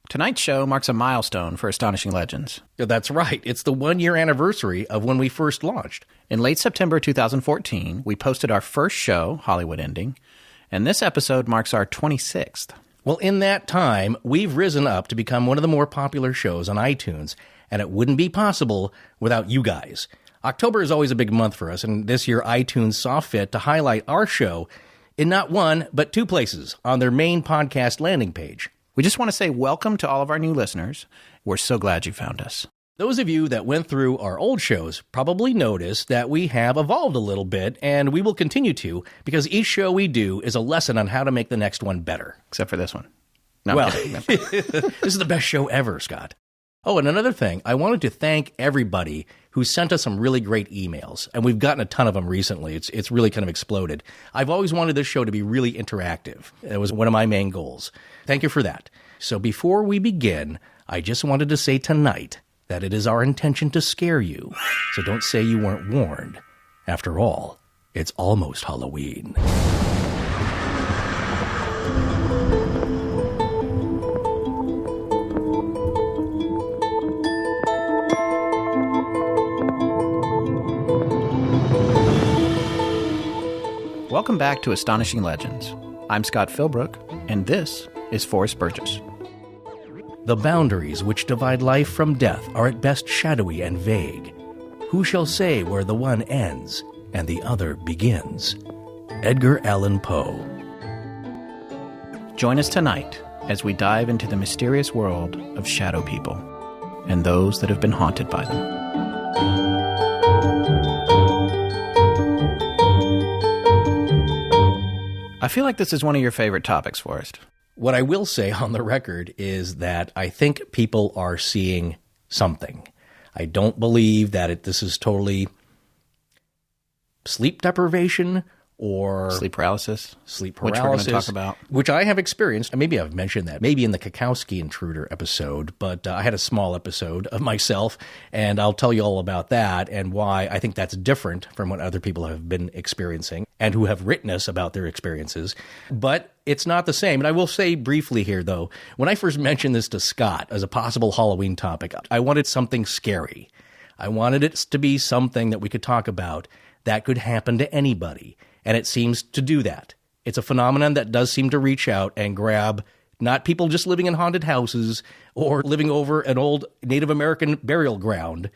Tonight's show marks a milestone for Astonishing Legends. That's right. It's the 1-year anniversary of when we first launched. In late September 2014, we posted our first show, Hollywood Ending, and this episode marks our 26th. Well, in that time, we've risen up to become one of the more popular shows on iTunes, and it wouldn't be possible without you guys. October is always a big month for us, and this year iTunes saw fit to highlight our show in not one, but two places on their main podcast landing page. We just want to say welcome to all of our new listeners. We're so glad you found us. Those of you that went through our old shows probably noticed that we have evolved a little bit, and we will continue to, because each show we do is a lesson on how to make the next one better. Except for this one. No, well, this is the best show ever, Scott. Oh, and another thing, I wanted to thank everybody who sent us some really great emails, and we've gotten a ton of them recently. It's really kind of exploded. I've always wanted this show to be really interactive. It was one of my main goals. Thank you for that. So before we begin, I just wanted to say tonight that it is our intention to scare you, so don't say you weren't warned. After all, it's almost Halloween. Welcome back to Astonishing Legends. I'm Scott Philbrook, and this is Forrest Burgess. The boundaries which divide life from death are at best shadowy and vague. Who shall say where the one ends and the other begins? Edgar Allan Poe. Join us tonight as we dive into the mysterious world of shadow people and those that have been haunted by them. I feel like this is one of your favorite topics, Forrest. What I will say on the record is that I think people are seeing something. I don't believe that this is totally sleep deprivation or sleep paralysis, which we're going to talk about, which I have experienced. Maybe I've mentioned that, maybe in the Kakowski Intruder episode, but I had a small episode of myself, and I'll tell you all about that and why I think that's different from what other people have been experiencing and who have written us about their experiences. But it's not the same. And I will say briefly here, though, when I first mentioned this to Scott as a possible Halloween topic, I wanted something scary. I wanted it to be something that we could talk about that could happen to anybody. And it seems to do that. It's a phenomenon that does seem to reach out and grab not people just living in haunted houses or living over an old Native American burial ground,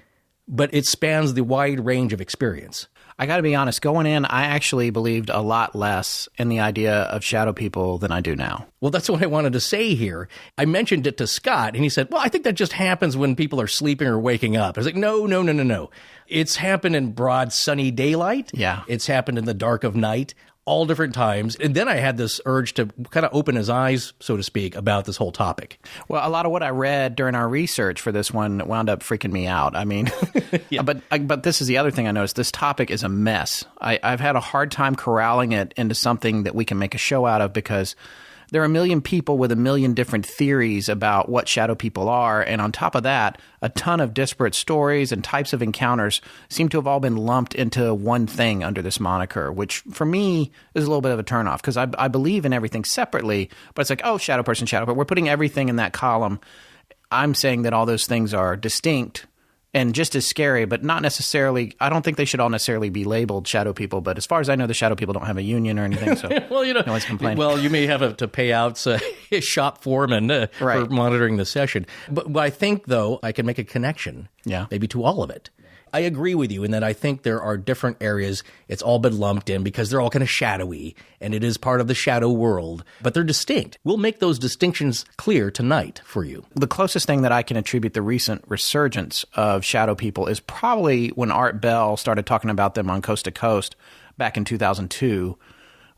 but it spans the wide range of experience. I got to be honest, going in, I actually believed a lot less in the idea of shadow people than I do now. Well, that's what I wanted to say here. I mentioned it to Scott, and he said, well, I think that just happens when people are sleeping or waking up. I was like, no. It's happened in broad, sunny daylight. Yeah. It's happened in the dark of night, all different times. And then I had this urge to kind of open his eyes, so to speak, about this whole topic. Well, a lot of what I read during our research for this one wound up freaking me out. I mean, yeah. But this is the other thing I noticed. This topic is a mess. I've had a hard time corralling it into something that we can make a show out of because there are a million people with a million different theories about what shadow people are. And on top of that, a ton of disparate stories and types of encounters seem to have all been lumped into one thing under this moniker, which for me is a little bit of a turnoff because I believe in everything separately. But it's like, oh, shadow person, shadow. But we're putting everything in that column. I'm saying that all those things are distinct and just as scary, but not necessarily. I don't think they should all necessarily be labeled shadow people. But as far as I know, the shadow people don't have a union or anything. So well, no one's complaining. Well, you may have to pay out a shop foreman for monitoring the session. But I think, though, I can make a connection maybe to all of it. I agree with you in that I think there are different areas. It's all been lumped in because they're all kind of shadowy, and it is part of the shadow world, but they're distinct. We'll make those distinctions clear tonight for you. The closest thing that I can attribute the recent resurgence of shadow people is probably when Art Bell started talking about them on Coast to Coast back in 2002,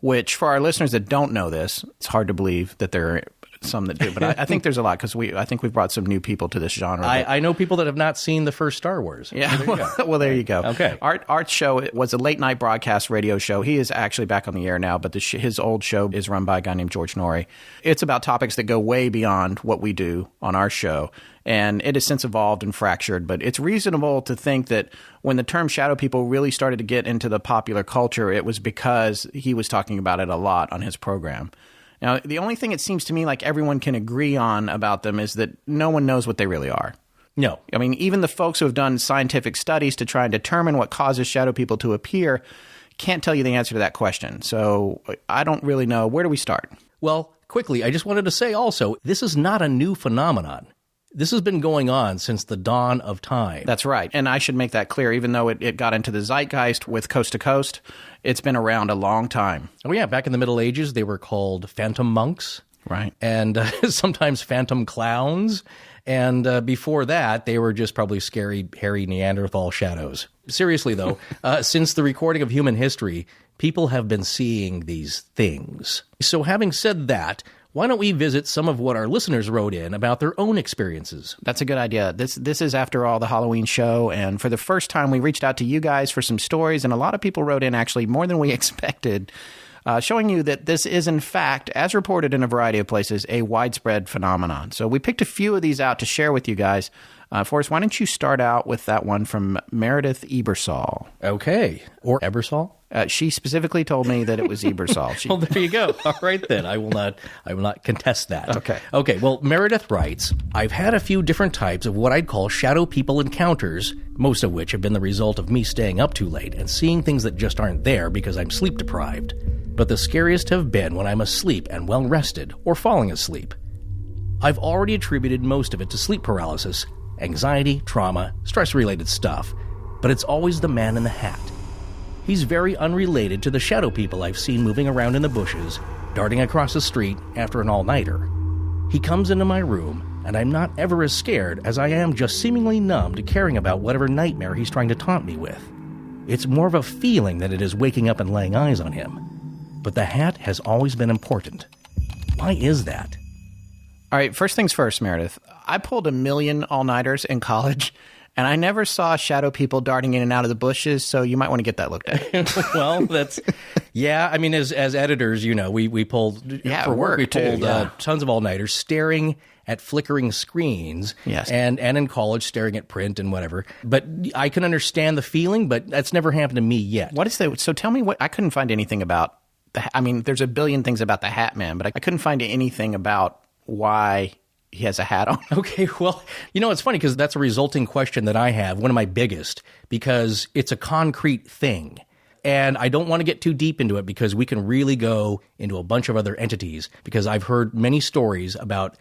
which for our listeners that don't know this, it's hard to believe that there are some that do, but I think there's a lot because I think we've brought some new people to this genre. I know people that have not seen the first Star Wars. Yeah, well, there you go. Okay. Art's show was a late night broadcast radio show. He is actually back on the air now, but his old show is run by a guy named George Norrie. It's about topics that go way beyond what we do on our show. And it has since evolved and fractured, but it's reasonable to think that when the term shadow people really started to get into the popular culture, it was because he was talking about it a lot on his program. Now, the only thing it seems to me like everyone can agree on about them is that no one knows what they really are. No. I mean, even the folks who have done scientific studies to try and determine what causes shadow people to appear can't tell you the answer to that question. So I don't really know. Where do we start? Well, quickly, I just wanted to say also, this is not a new phenomenon. This has been going on since the dawn of time. That's right. And I should make that clear. Even though it got into the zeitgeist with Coast to Coast, it's been around a long time. Oh, yeah. Back in the Middle Ages, they were called phantom monks. Right. And sometimes phantom clowns. And before that, they were just probably scary, hairy Neanderthal shadows. Seriously, though, since the recording of human history, people have been seeing these things. So having said that, why don't we visit some of what our listeners wrote in about their own experiences? That's a good idea. This is, after all, the Halloween show, and for the first time, we reached out to you guys for some stories, and a lot of people wrote in, actually, more than we expected, showing you that this is, in fact, as reported in a variety of places, a widespread phenomenon. So we picked a few of these out to share with you guys. Forrest, why don't you start out with that one from Meredith Ebersol? Okay. Or Ebersol? She specifically told me that it was Ebersol. Well, there you go. All right, then. I will not contest that. Okay. Okay, well, Meredith writes, I've had a few different types of what I'd call shadow people encounters, most of which have been the result of me staying up too late and seeing things that just aren't there because I'm sleep deprived. But the scariest have been when I'm asleep and well rested or falling asleep. I've already attributed most of it to sleep paralysis, anxiety, trauma, stress-related stuff, but it's always the man in the hat. He's very unrelated to the shadow people I've seen moving around in the bushes, darting across the street after an all-nighter. He comes into my room, and I'm not ever as scared as I am just seemingly numb to caring about whatever nightmare he's trying to taunt me with. It's more of a feeling than it is waking up and laying eyes on him. But the hat has always been important. Why is that? All right, first things first, Meredith. I pulled a million all-nighters in college, and I never saw shadow people darting in and out of the bushes, so you might want to get that looked at. Well, that's... Yeah, I mean, as editors, you know, we pulled... Yeah, for work, we pulled yeah. Tons of all-nighters staring at flickering screens. Yes. And in college, staring at print and whatever. But I can understand the feeling, but that's never happened to me yet. What is the... So tell me what... I couldn't find anything about... I mean, there's a billion things about the Hat Man, but I couldn't find anything about why he has a hat on. Okay, well, you know, it's funny because that's a resulting question that I have, one of my biggest, because it's a concrete thing. And I don't want to get too deep into it because we can really go into a bunch of other entities, because I've heard many stories about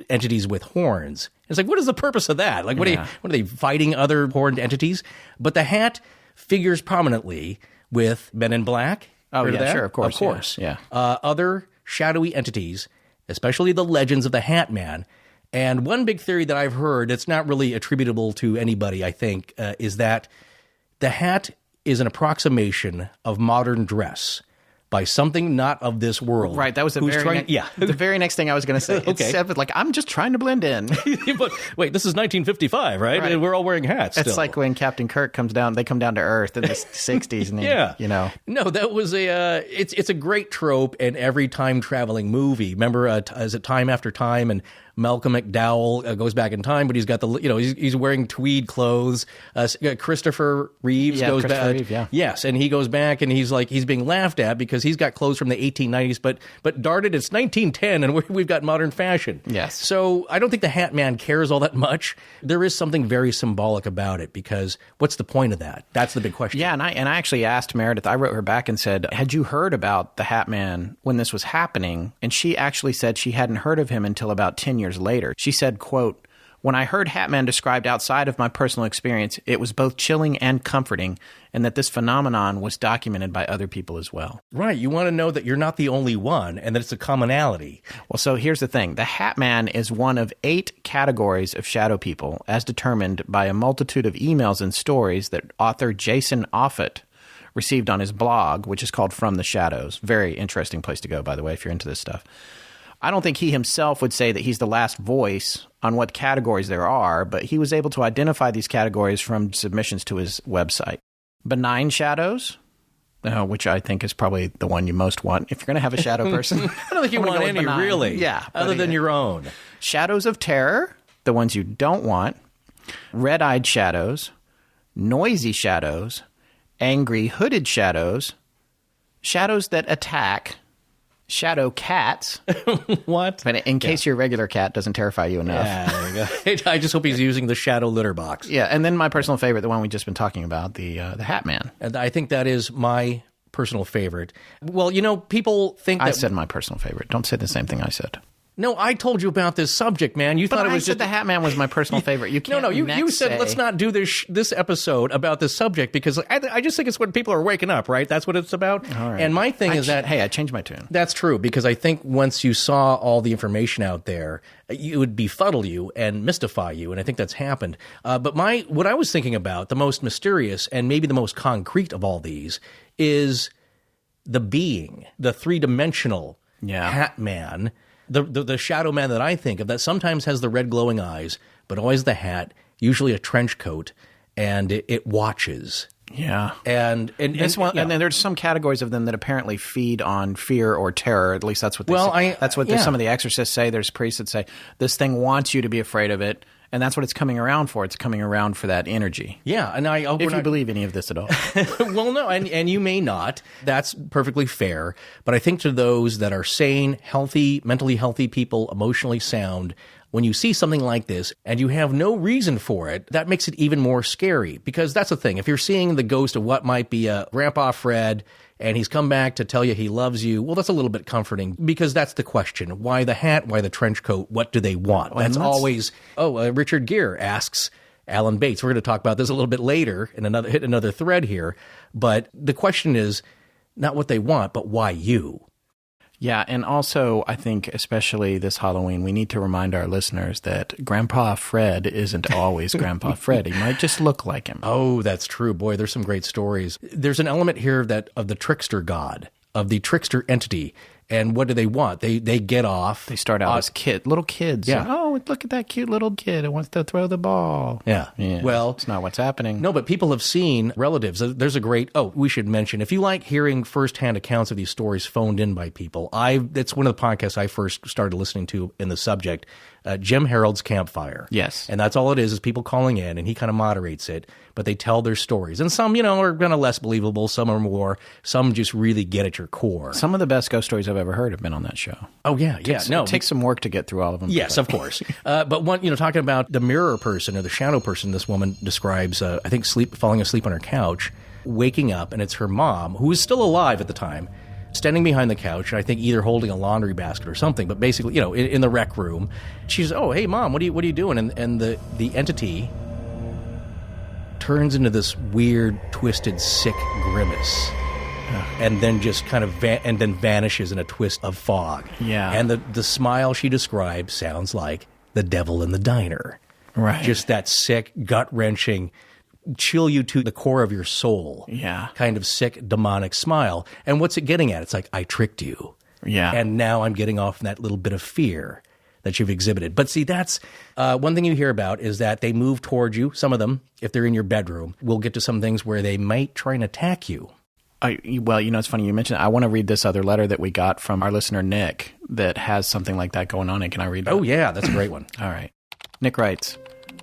entities with horns. It's like, what is the purpose of that? Like, what are they fighting other horned entities? But the hat figures prominently with Men in Black. Oh, Heard yeah, of that? sure, of course. Of course. Yeah. Other shadowy entities, especially the legends of the Hat Man. And one big theory that I've heard, it's not really attributable to anybody, I think, is that the hat is an approximation of modern dress by something not of this world. Right, that was the very next thing I was going to say. Okay. It's like, I'm just trying to blend in. But wait, this is 1955, right? And we're all wearing hats still. It's like when Captain Kirk comes down, they come down to Earth in the 60s. And yeah. You know. No, that was it's a great trope in every time-traveling movie. Remember, is it Time After Time? And Malcolm McDowell goes back in time, but he's got he's wearing tweed clothes. Christopher Reeves goes back. Reeve, yeah. Yes, and he goes back and he's being laughed at because he's got clothes from the 1890s, but darn it, it's 1910 and we've got modern fashion. Yes. So I don't think the Hat Man cares all that much. There is something very symbolic about it, because what's the point of that? That's the big question. Yeah, and I actually asked Meredith, I wrote her back and said, had you heard about the Hat Man when this was happening? And she actually said she hadn't heard of him until about 10 years later. She said, quote, "When I heard Hat Man described outside of my personal experience, it was both chilling and comforting, and that this phenomenon was documented by other people as well." Right. You want to know that you're not the only one and that it's a commonality. Well, so here's the thing. The Hat Man is one of 8 categories of shadow people, as determined by a multitude of emails and stories that author Jason Offutt received on his blog, which is called From the Shadows. Very interesting place to go, by the way, if you're into this stuff. I don't think he himself would say that he's the last voice on what categories there are, but he was able to identify these categories from submissions to his website. Benign shadows, which I think is probably the one you most want if you're going to have a shadow person. I don't think you want any, benign. Really. Yeah. Other than your own. Shadows of terror, the ones you don't want. Red-eyed shadows. Noisy shadows. Angry hooded shadows. Shadows that attack. Shadow cats. What? But in case your regular cat doesn't terrify you enough. Yeah, there you go. I just hope he's using the shadow litter box. Yeah, and then my personal favorite, the one we've just been talking about, the Hat Man. And I think that is my personal favorite. Well, people think that... I said my personal favorite. Don't say the same thing I said. No, I told you about this subject, man. You thought it was just the Hat Man was my personal favorite. You can't. No, you said let's not do this episode about this subject because I just think it's when people are waking up, right? That's what it's about. All right. And my thing is that I changed my tune. That's true because I think once you saw all the information out there, it would befuddle you and mystify you, and I think that's happened. But what I was thinking about, the most mysterious and maybe the most concrete of all these, is the being, the three-dimensional Hat Man. The shadow man that I think of that sometimes has the red glowing eyes, but always the hat, usually a trench coat, and it watches. Yeah. And then there's some categories of them that apparently feed on fear or terror. At least that's what they say. That's what some of the exorcists say. There's priests that say this thing wants you to be afraid of it. And that's what it's coming around for. It's coming around for that energy. Yeah, and if you believe any of this at all. Well, no, and you may not. That's perfectly fair. But I think to those that are sane, healthy, mentally healthy people, emotionally sound, when you see something like this and you have no reason for it, that makes it even more scary. Because that's the thing. If you're seeing the ghost of what might be a Grandpa Fred and he's come back to tell you he loves you, well, that's a little bit comforting because that's the question. Why the hat? Why the trench coat? What do they want? That's always, Richard Gere asks Alan Bates. We're going to talk about this a little bit later and hit another thread here. But the question is not what they want, but why you? Yeah, and also I think especially this Halloween, we need to remind our listeners that Grandpa Fred isn't always Grandpa Fred. He might just look like him. Oh, that's true. Boy, there's some great stories. There's an element here of the trickster god, of the trickster entity. And what do they want? They get off. They start out as little kids. Yeah. Oh, look at that cute little kid who wants to throw the ball. Yeah. Well, it's not what's happening. No, but people have seen relatives. There's a great, we should mention, if you like hearing firsthand accounts of these stories phoned in by people, it's one of the podcasts I first started listening to in the subject, Jim Harold's Campfire. Yes. And that's all it is people calling in, and he kind of moderates it, but they tell their stories. And some, are kind of less believable, some are more, some just really get at your core. Some of the best ghost stories I've ever heard have been on that show. Oh, yeah, yeah. It takes some work to get through all of them. Yes, of course. But one, talking about the mirror person or the shadow person, this woman describes, I think, falling asleep on her couch, waking up, and it's her mom, who is still alive at the time, standing behind the couch, I think either holding a laundry basket or something, but basically, in the rec room. She's, oh, hey, Mom, what are you doing? And the entity turns into this weird, twisted, sick grimace. And then just kind of vanishes in a twist of fog. Yeah. And the smile she describes sounds like the devil in the diner. Right. Just that sick, gut-wrenching, chill you to the core of your soul. Yeah. Kind of sick, demonic smile. And what's it getting at? It's like, I tricked you. Yeah. And now I'm getting off that little bit of fear that you've exhibited. But see, that's one thing you hear about is that they move towards you. Some of them, if they're in your bedroom, we'll get to some things where they might try and attack you. Well, it's funny you mentioned it. I want to read this other letter that we got from our listener, Nick, that has something like that going on. And can I read that? Oh, yeah. That's a great one. All right. Nick writes,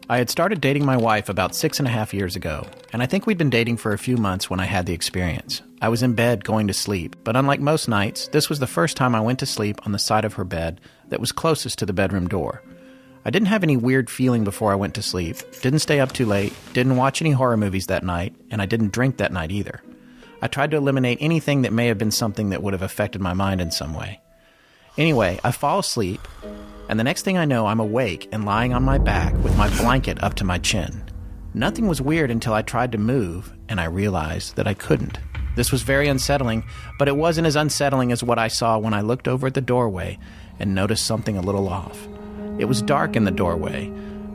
I had started dating my wife about 6.5 years ago, and I think we'd been dating for a few months when I had the experience. I was in bed going to sleep, but unlike most nights, this was the first time I went to sleep on the side of her bed that was closest to the bedroom door. I didn't have any weird feeling before I went to sleep, didn't stay up too late, didn't watch any horror movies that night, and I didn't drink that night either. I tried to eliminate anything that may have been something that would have affected my mind in some way. Anyway, I fall asleep, and the next thing I know, I'm awake and lying on my back with my blanket up to my chin. Nothing was weird until I tried to move, and I realized that I couldn't. This was very unsettling, but it wasn't as unsettling as what I saw when I looked over at the doorway and noticed something a little off. It was dark in the doorway,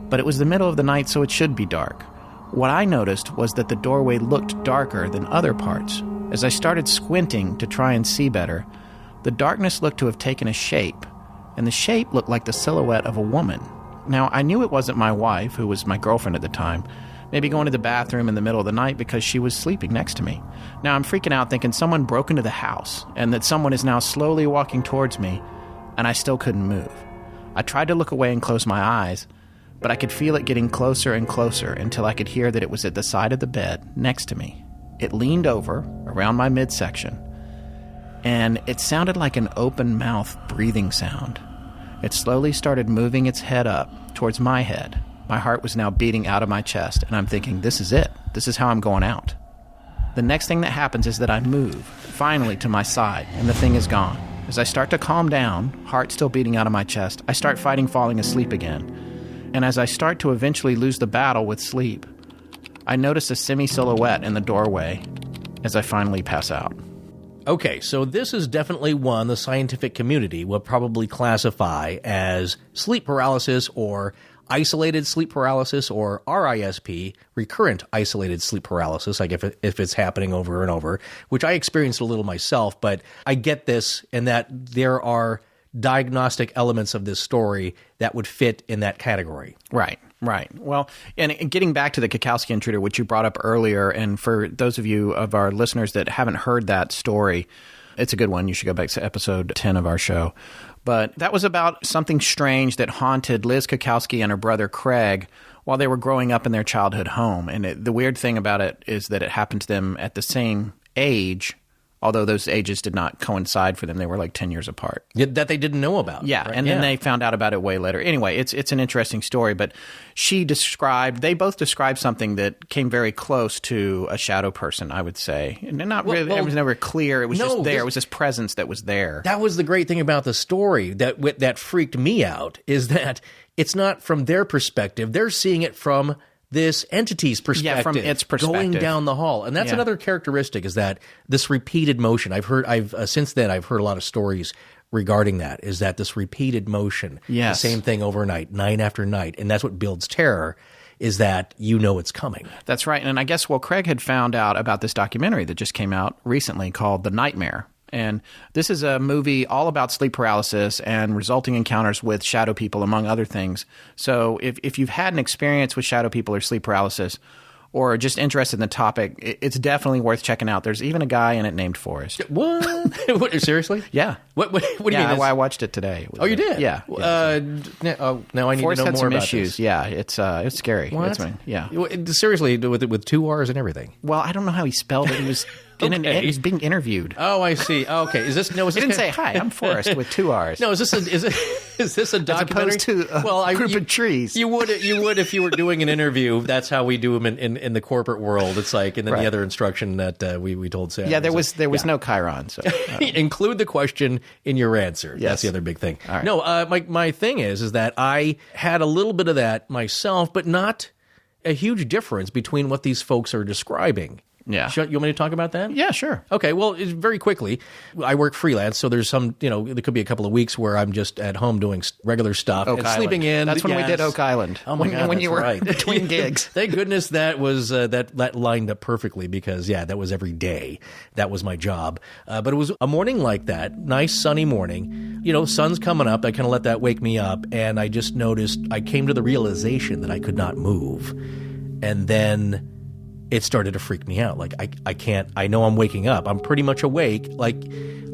but it was the middle of the night, so it should be dark. What I noticed was that the doorway looked darker than other parts. As I started squinting to try and see better, the darkness looked to have taken a shape, and the shape looked like the silhouette of a woman. Now, I knew it wasn't my wife, who was my girlfriend at the time, maybe going to the bathroom in the middle of the night because she was sleeping next to me. Now, I'm freaking out thinking someone broke into the house, and that someone is now slowly walking towards me, and I still couldn't move. I tried to look away and close my eyes, but I could feel it getting closer and closer until I could hear that it was at the side of the bed next to me. It leaned over, around my midsection, and it sounded like an open mouth breathing sound. It slowly started moving its head up towards my head. My heart was now beating out of my chest, and I'm thinking, this is it. This is how I'm going out. The next thing that happens is that I move, finally to my side, and the thing is gone. As I start to calm down, heart still beating out of my chest, I start fighting falling asleep again. And as I start to eventually lose the battle with sleep, I notice a semi-silhouette in the doorway as I finally pass out. Okay, so this is definitely one the scientific community will probably classify as sleep paralysis or isolated sleep paralysis, or RISP, recurrent isolated sleep paralysis, like if it's happening over and over, which I experienced a little myself, but I get this in that there are diagnostic elements of this story that would fit in that category. Right. Well, and getting back to the Kukowski intruder, which you brought up earlier, and for those of you of our listeners that haven't heard that story, it's a good one. You should go back to episode 10 of our show. But that was about something strange that haunted Liz Kukowski and her brother Craig while they were growing up in their childhood home. And the weird thing about it is that it happened to them at the same age, although those ages did not coincide for them. They were like 10 years apart. That they didn't know about. Yeah, right? and then they found out about it way later. Anyway, it's an interesting story, but they both described something that came very close to a shadow person, I would say. And not really, it was never clear. It was just there. It was this presence that was there. That was the great thing about the story that freaked me out, is that it's not from their perspective. They're seeing it from this entity's perspective, from its perspective, going down the hall. And that's another characteristic, is that this repeated motion. Since then I've heard a lot of stories regarding that, is that this repeated motion, the same thing overnight, night after night, and that's what builds terror, is that it's coming. That's right. And I guess, Craig had found out about this documentary that just came out recently called The Nightmare. And this is a movie all about sleep paralysis and resulting encounters with shadow people, among other things. So if you've had an experience with shadow people or sleep paralysis, or are just interested in the topic, it's definitely worth checking out. There's even a guy in it named Forrest. What? Seriously? Yeah. What do you mean? I watched it today. Oh, you did? Yeah. Now I need Forrest to know had more some about issues. this. Yeah, it's scary. What? Yeah. Seriously, with 2 R's and everything. Well, I don't know how he spelled it. He was he's being interviewed. Oh, I see. Okay, he didn't say, "Hi, I'm Forrest" with 2 R's. No, is this a documentary? As opposed to a group of trees. You would if you were doing an interview. That's how we do them in the corporate world. It's like, and then the other instruction that we told Sam. Yeah, there was no Chiron. So include the question in your answer. Yes. That's the other big thing. All right. No, my thing is that I had a little bit of that myself, but not a huge difference between what these folks are describing. Yeah. You want me to talk about that? Yeah, sure. Okay, well, very quickly, I work freelance, so there's some, there could be a couple of weeks where I'm just at home doing regular stuff and sleeping in. That's when we did Oak Island. Oh my God, when you were right. between gigs. Thank goodness that was that lined up perfectly, because that was every day. That was my job. But it was a morning like that, nice sunny morning. Sun's coming up. I kind of let that wake me up, and I just noticed, I came to the realization that I could not move, and then it started to freak me out. Like, I can't, I know I'm waking up. I'm pretty much awake. Like,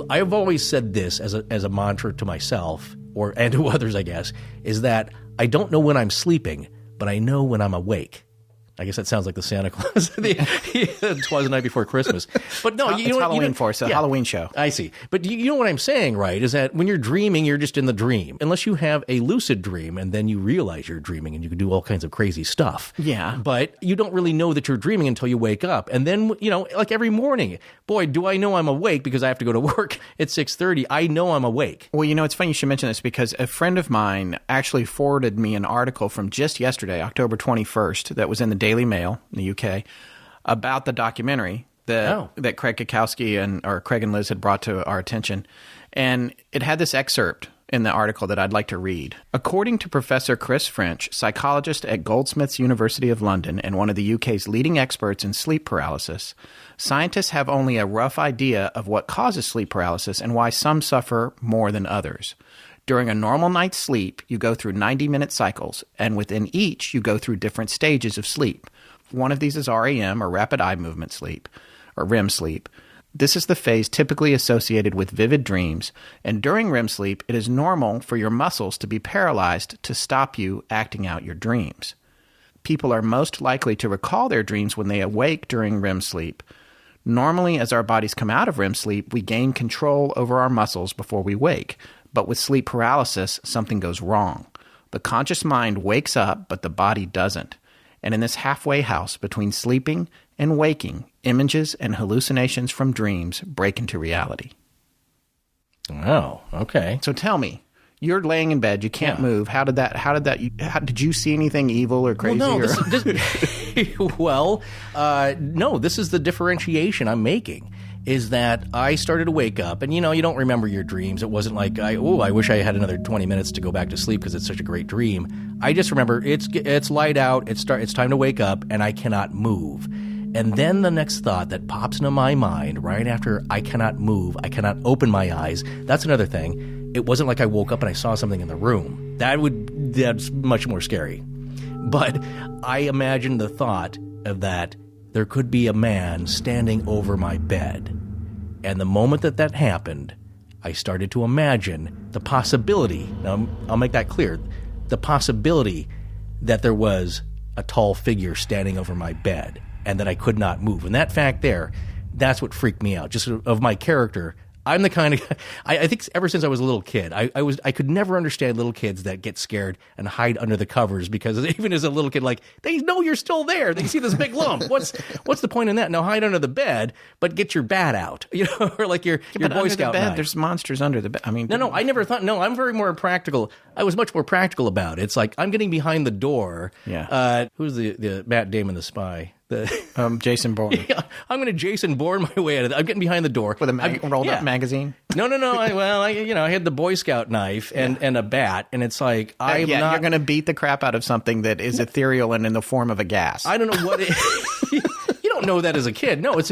I've always said this as a mantra to myself, and to others, I guess, is that I don't know when I'm sleeping, but I know when I'm awake. I guess that sounds like the Santa Claus. Twas the night before Christmas. But no, it's Halloween for us, a Halloween show. I see. But you know what I'm saying, right? Is that when you're dreaming, you're just in the dream. Unless you have a lucid dream and then you realize you're dreaming and you can do all kinds of crazy stuff. Yeah. But you don't really know that you're dreaming until you wake up. And then, like every morning, boy, do I know I'm awake because I have to go to work at 6:30. I know I'm awake. Well, it's funny you should mention this, because a friend of mine actually forwarded me an article from just yesterday, October 21st, that was in the Daily Mail in the UK about the documentary that Craig Kukowski or Craig and Liz had brought to our attention. And it had this excerpt in the article that I'd like to read. According to Professor Chris French, psychologist at Goldsmiths University of London and one of the UK's leading experts in sleep paralysis, scientists have only a rough idea of what causes sleep paralysis and why some suffer more than others. During a normal night's sleep, you go through 90-minute cycles, and within each, you go through different stages of sleep. One of these is REM, or rapid eye movement sleep, or REM sleep. This is the phase typically associated with vivid dreams, and during REM sleep, it is normal for your muscles to be paralyzed to stop you acting out your dreams. People are most likely to recall their dreams when they awake during REM sleep. Normally, as our bodies come out of REM sleep, we gain control over our muscles before we wake. But with sleep paralysis, something goes wrong. The conscious mind wakes up, but the body doesn't. And in this halfway house between sleeping and waking, images and hallucinations from dreams break into reality. Oh, okay. So tell me, you're laying in bed, you can't move. Did you see anything evil or crazy? Well, no, this is the differentiation I'm making, is that I started to wake up, and you don't remember your dreams. It wasn't like, I wish I had another 20 minutes to go back to sleep because it's such a great dream. I just remember it's light out, it's time to wake up, and I cannot move. And then the next thought that pops into my mind right after I cannot move, I cannot open my eyes, that's another thing. It wasn't like I woke up and I saw something in the room. That's much more scary. But I imagined the thought of that there could be a man standing over my bed. And the moment that happened, I started to imagine the possibility, now I'll make that clear, the possibility that there was a tall figure standing over my bed and that I could not move. And that fact there, that's what freaked me out, just of my character. I'm the kind of I think ever since I was a little kid, I could never understand little kids that get scared and hide under the covers, because even as a little kid, like, they know you're still there. They see this big lump. What's the point in that? Now hide under the bed, but get your bat out, or like your Boy Scout knife. There's monsters under the bed. I mean, no, I never thought. No, I'm very more practical. I was much more practical about it. It's like I'm getting behind the door. Yeah. Who's the Matt Damon, the spy? Jason Bourne. Yeah, I'm going to Jason Bourne my way out of it. I'm getting behind the door with a rolled up magazine. No. I had the Boy Scout knife and a bat, and it's like you're going to beat the crap out of something that is ethereal and in the form of a gas. I don't know what it. You don't know that as a kid. No, as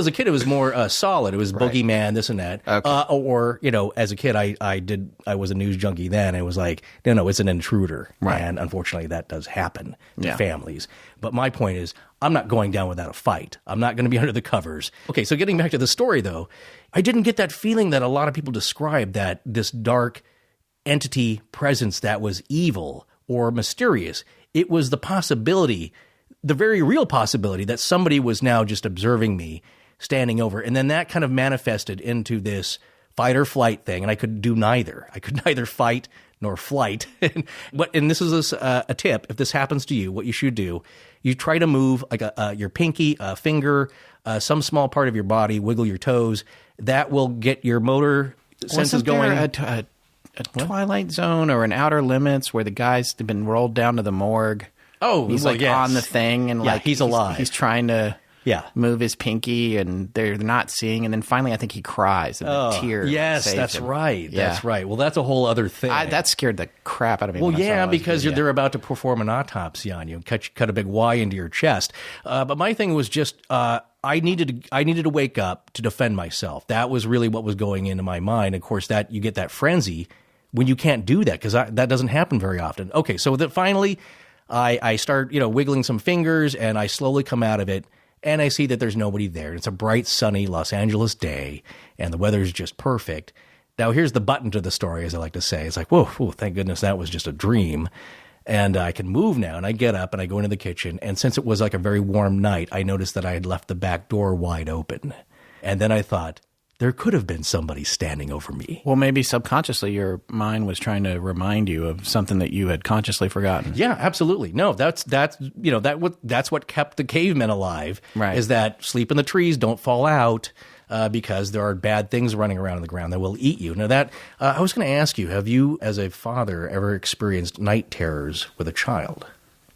a kid it was more solid. It was boogeyman, this and that. Okay. Or as a kid I was a news junkie then. It was like no, it's an intruder, right. And unfortunately that does happen to families. But my point is, I'm not going down without a fight. I'm not going to be under the covers. Okay, so getting back to the story, though, I didn't get that feeling that a lot of people describe, that this dark entity presence that was evil or mysterious. It was the possibility, the very real possibility, that somebody was now just observing me, standing over. And then that kind of manifested into this fight or flight thing, and I could do neither. I could neither fight nor flight. And this is a tip. If this happens to you, what you should do, you try to move like your pinky, a finger, some small part of your body, wiggle your toes. That will get your motor senses going. A Twilight Zone or an Outer Limits where the guy's been rolled down to the morgue? Oh, he's on the thing, and he's alive. He's trying to move his pinky, and they're not seeing, and then finally I think he cries, and the tear saves that's him. right. Yeah. That's right. Well, that's a whole other thing. That scared the crap out of me. Well, because they're about to perform an autopsy on you, cut a big Y into your chest. But my thing was just I needed to wake up to defend myself. That was really what was going into my mind. Of course, that you get that frenzy when you can't do that, because that doesn't happen very often. Okay, so that finally I start wiggling some fingers, and I slowly come out of it. And I see that there's nobody there. It's a bright, sunny Los Angeles day, and the weather is just perfect. Now, here's the button to the story, as I like to say. It's like, whoa, thank goodness that was just a dream. And I can move now, and I get up, and I go into the kitchen. And since it was like a very warm night, I noticed that I had left the back door wide open. And then I thought, there could have been somebody standing over me. Well, maybe subconsciously your mind was trying to remind you of something that you had consciously forgotten. Yeah, absolutely. No, that's what kept the cavemen alive. Right. Is that sleep in the trees, don't fall out, because there are bad things running around on the ground that will eat you. Now that I was going to ask you, have you, as a father, ever experienced night terrors with a child?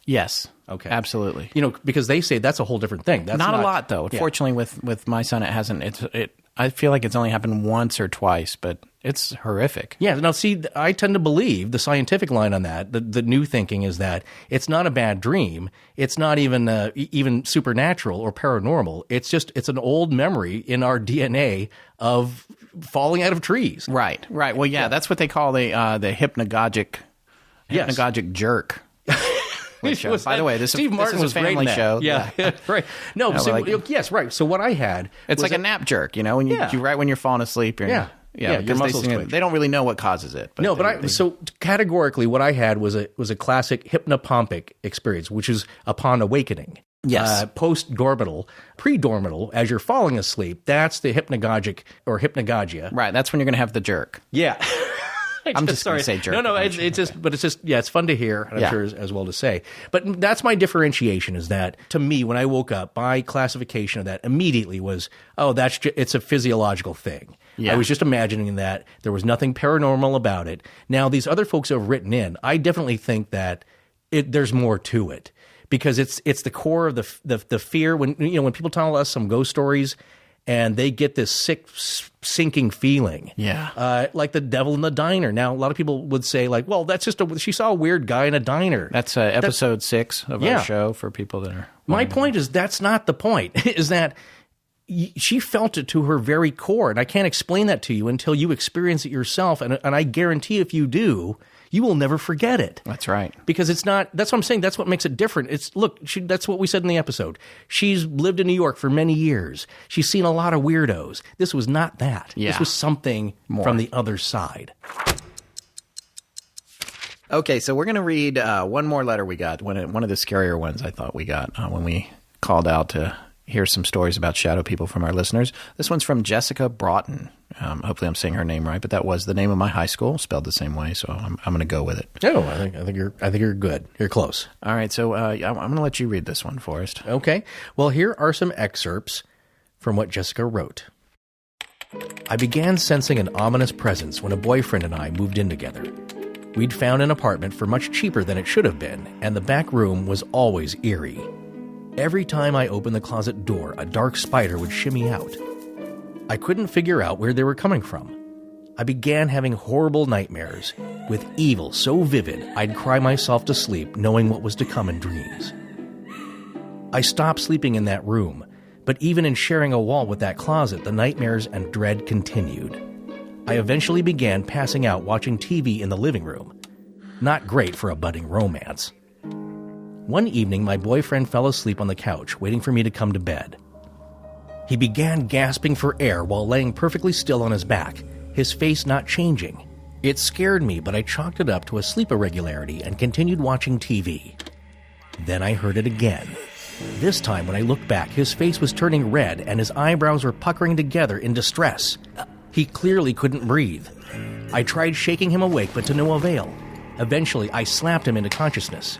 Yes. Okay. Absolutely. Because they say that's a whole different thing. That's not a lot, though. Yeah. Fortunately, with my son, it hasn't. I feel like it's only happened once or twice, but it's horrific. Yeah. Now, see, I tend to believe the scientific line on that. The new thinking is that it's not a bad dream. It's not even supernatural or paranormal. It's an old memory in our DNA of falling out of trees. Right. Well, yeah. That's what they call the hypnagogic jerk. Which, by the way, Steve Martin was a family show. Yeah, right. No, yes, right. So what I had, it's like a nap jerk. When when you're falling asleep. Your muscles twitch. They don't really know what causes it. But so categorically, what I had was a classic hypnopompic experience, which is upon awakening. Yes. Post-dormital, pre-dormital, as you're falling asleep, that's the hypnagogic or hypnagogia. Right. That's when you're going to have the jerk. Yeah. I'm just going to say jerk. No, it's just, it's fun to hear, and I'm sure as well to say. But that's my differentiation is that, to me, when I woke up, my classification of that immediately was, it's a physiological thing. Yeah. I was just imagining that. There was nothing paranormal about it. Now, these other folks who have written in, I definitely think that there's more to it. Because it's the core of the fear when people tell us some ghost stories and they get this sick sinking feeling, like the devil in the diner. Now a lot of people would say like, well, that's just she saw a weird guy in a diner. That's episode 6 of our show for people that are. My point is that's not the point. Is that she felt it to her very core, and I can't explain that to you until you experience it yourself. And I guarantee if you do, you will never forget it. That's right. Because it's not, that's what I'm saying, that's what makes it different. That's what we said in the episode. She's lived in New York for many years. She's seen a lot of weirdos. This was not that. Yeah. This was something from the other side. Okay, so we're going to read one more letter we got, one of the scarier ones I thought we got when we called out to hear some stories about shadow people from our listeners. This one's from Jessica Broughton. Hopefully I'm saying her name right, but that was the name of my high school, spelled the same way, so I'm going to go with it. Oh, I think you're good. You're close. All right, so I'm going to let you read this one, Forrest. Okay. Well, here are some excerpts from what Jessica wrote. I began sensing an ominous presence when a boyfriend and I moved in together. We'd found an apartment for much cheaper than it should have been, and the back room was always eerie. Every time I opened the closet door, a dark spider would shimmy out. I couldn't figure out where they were coming from. I began having horrible nightmares, with evil so vivid I'd cry myself to sleep knowing what was to come in dreams. I stopped sleeping in that room, but even in sharing a wall with that closet, the nightmares and dread continued. I eventually began passing out watching TV in the living room. Not great for a budding romance. One evening, my boyfriend fell asleep on the couch, waiting for me to come to bed. He began gasping for air while laying perfectly still on his back, his face not changing. It scared me, but I chalked it up to a sleep irregularity and continued watching TV. Then I heard it again. This time, when I looked back, his face was turning red and his eyebrows were puckering together in distress. He clearly couldn't breathe. I tried shaking him awake, but to no avail. Eventually, I slapped him into consciousness.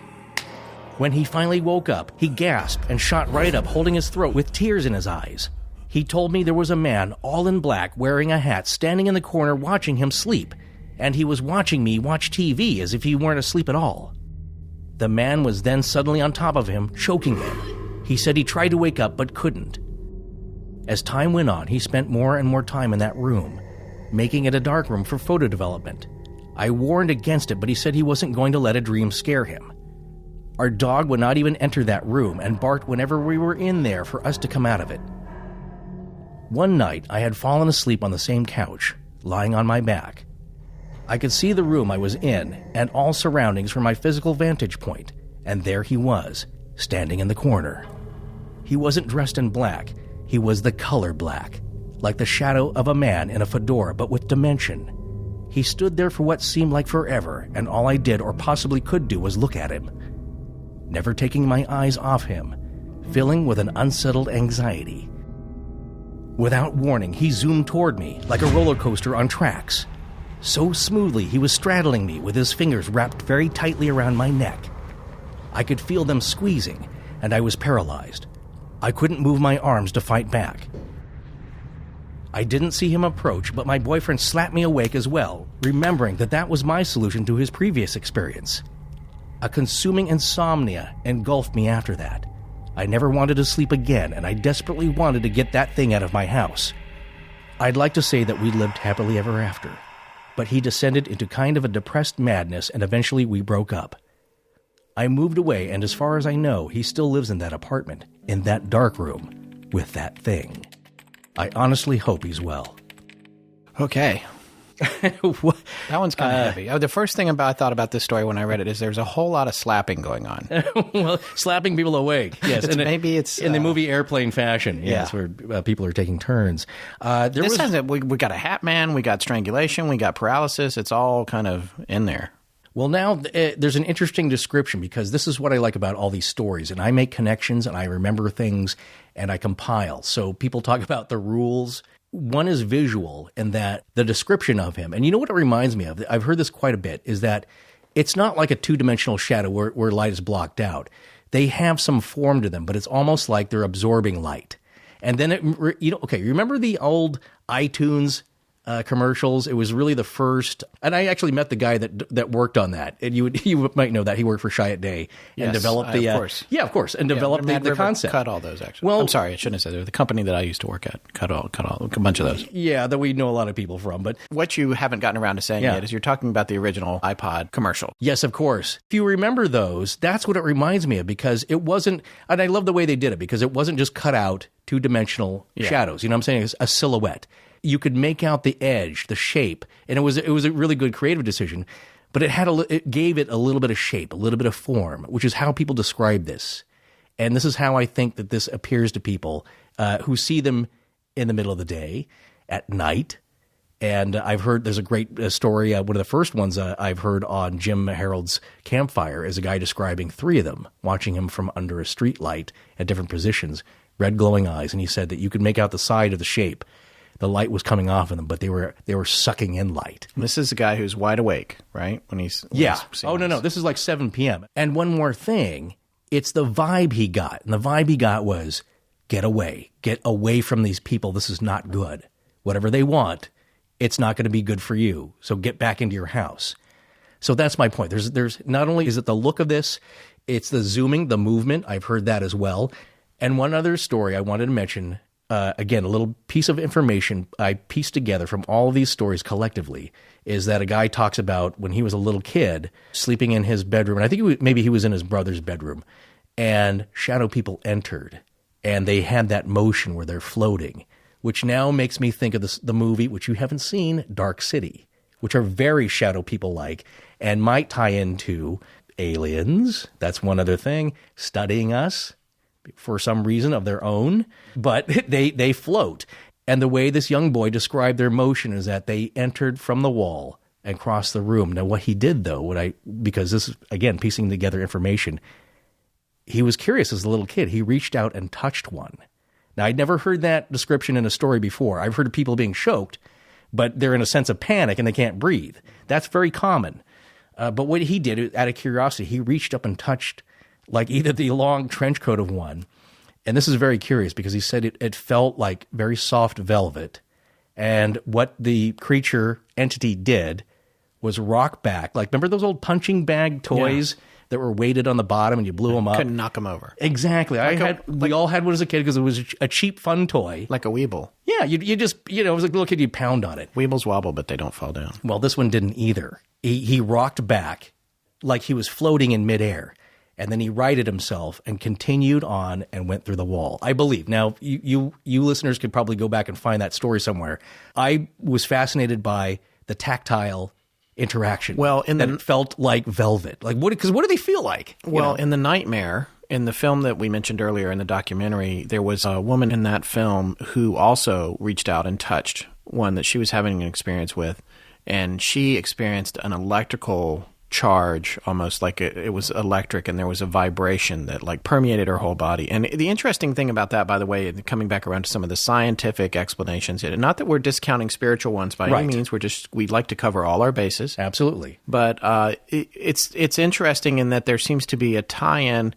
When he finally woke up, he gasped and shot right up, holding his throat with tears in his eyes. He told me there was a man, all in black, wearing a hat, standing in the corner watching him sleep, and he was watching me watch TV as if he weren't asleep at all. The man was then suddenly on top of him, choking him. He said he tried to wake up but couldn't. As time went on, he spent more and more time in that room, making it a dark room for photo development. I warned against it, but he said he wasn't going to let a dream scare him. Our dog would not even enter that room and barked whenever we were in there for us to come out of it. One night, I had fallen asleep on the same couch, lying on my back. I could see the room I was in and all surroundings from my physical vantage point, and there he was, standing in the corner. He wasn't dressed in black. He was the color black, like the shadow of a man in a fedora, but with dimension. He stood there for what seemed like forever, and all I did or possibly could do was look at him, never taking my eyes off him, filling with an unsettled anxiety. Without warning, he zoomed toward me like a roller coaster on tracks. So smoothly, he was straddling me with his fingers wrapped very tightly around my neck. I could feel them squeezing, and I was paralyzed. I couldn't move my arms to fight back. I didn't see him approach, but my boyfriend slapped me awake as well, remembering that was my solution to his previous experience. A consuming insomnia engulfed me after that. I never wanted to sleep again, and I desperately wanted to get that thing out of my house. I'd like to say that we lived happily ever after, but he descended into kind of a depressed madness, and eventually we broke up. I moved away, and as far as I know, he still lives in that apartment, in that dark room, with that thing. I honestly hope he's well. Okay. That one's kind of heavy. The first thing I thought about this story when I read it is there's a whole lot of slapping going on. Well, slapping people awake. Yes, maybe it's in the movie Airplane fashion. Yes, where people are taking turns. We got a hat man, we got strangulation, we got paralysis. It's all kind of in there. Well, now there's an interesting description, because this is what I like about all these stories. And I make connections and I remember things and I compile. So people talk about the rules. One is visual, and that the description of him. And you know what it reminds me of? I've heard this quite a bit, is that it's not like a two-dimensional shadow where light is blocked out. They have some form to them, but it's almost like they're absorbing light. And then, you remember the old iTunes commercials? It was really the first, and I actually met the guy that worked on that. And you might know that he worked for Chiat Day and developed the, of course. Yeah, of course, and developed the concept. Cut all those, actually. Well, I'm sorry, I shouldn't have said it. The company that I used to work at cut all a bunch of those. Yeah, that we know a lot of people from. But what you haven't gotten around to saying yet is you're talking about the original iPod commercial. Yes, of course. If you remember those, that's what it reminds me of, because it wasn't, and I love the way they did it, because it wasn't just cut out two-dimensional shadows. You know what I'm saying? It's a silhouette. You could make out the edge, the shape, and it was a really good creative decision. But it gave it a little bit of shape, a little bit of form, which is how people describe this. And this is how I think that this appears to people who see them in the middle of the day, at night. And I've heard there's a great story. One of the first ones I've heard on Jim Harold's Campfire is a guy describing 3 of them, watching him from under a street light at different positions, red glowing eyes. And he said that you could make out the side of the shape. The light was coming off of them, but they were sucking in light. This is a guy who's wide awake, right? When he's no. This is like 7 p.m. And one more thing, it's the vibe he got. And the vibe he got was, get away from these people. This is not good. Whatever they want, it's not going to be good for you. So get back into your house. So that's my point. There's not only is it the look of this, it's the zooming, the movement. I've heard that as well. And one other story I wanted to mention. Again, a little piece of information I pieced together from all of these stories collectively is that a guy talks about when he was a little kid sleeping in his bedroom, and I think maybe he was in his brother's bedroom, and shadow people entered, and they had that motion where they're floating, which now makes me think of the movie, which you haven't seen, Dark City, which are very shadow people-like and might tie into aliens. That's one other thing, studying us for some reason of their own, but they float. And the way this young boy described their motion is that they entered from the wall and crossed the room. Now, what he did, though, because this is, again, piecing together information, he was curious as a little kid. He reached out and touched one. Now, I'd never heard that description in a story before. I've heard of people being choked, but they're in a sense of panic and they can't breathe. That's very common. But what he did, out of curiosity, he reached up and touched like either the long trench coat of one. And this is very curious because he said it felt like very soft velvet. And what the creature entity did was rock back. Like, remember those old punching bag toys that were weighted on the bottom and you blew them up? Couldn't knock them over. Exactly. We all had one as a kid because it was a cheap, fun toy. Like a Weeble. Yeah, you just, it was like a little kid, you pound on it. Weebles wobble, but they don't fall down. Well, this one didn't either. He rocked back like he was floating in midair. And then he righted himself and continued on and went through the wall, I believe. Now, you listeners could probably go back and find that story somewhere. I was fascinated by the tactile interaction. Well, it felt like velvet. Like what do they feel like? Well, in The Nightmare, in the film that we mentioned earlier in the documentary, there was a woman in that film who also reached out and touched one that she was having an experience with. And she experienced an electrical charge, almost like it was electric, and there was a vibration that like permeated her whole body. And the interesting thing about that, by the way, coming back around to some of the scientific explanations, not that we're discounting spiritual ones by any means, we'd like to cover all our bases. Absolutely. But it's interesting in that there seems to be a tie-in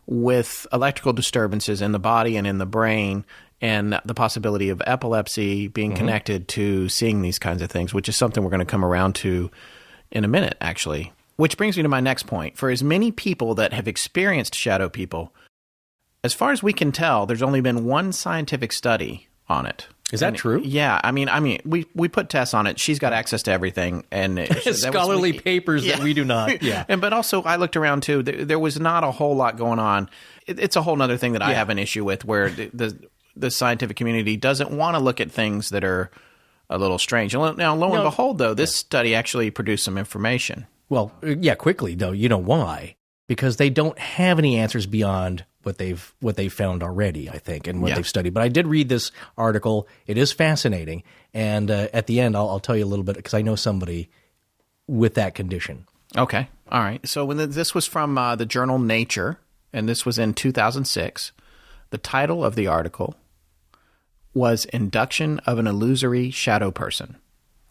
with electrical disturbances in the body and in the brain, and the possibility of epilepsy being connected to seeing these kinds of things, which is something we're going to come around to in a minute, actually. Which brings me to my next point. For as many people that have experienced shadow people, as far as we can tell, there's only been one scientific study on it. Is that true? Yeah. I mean, we put Tess on it. She's got access to everything. And scholarly papers that we do not. Yeah. But also, I looked around, too. There was not a whole lot going on. It's a whole other thing that I have an issue with, where the scientific community doesn't want to look at things that are a little strange. Now, lo and behold, though, this study actually produced some information. Well, quickly, though. You know why? Because they don't have any answers beyond what they've found already, I think, and what they've studied. But I did read this article. It is fascinating. And at the end, I'll tell you a little bit, because I know somebody with that condition. Okay. All right. So this was from the journal Nature, and this was in 2006. The title of the article was Induction of an Illusory Shadow Person.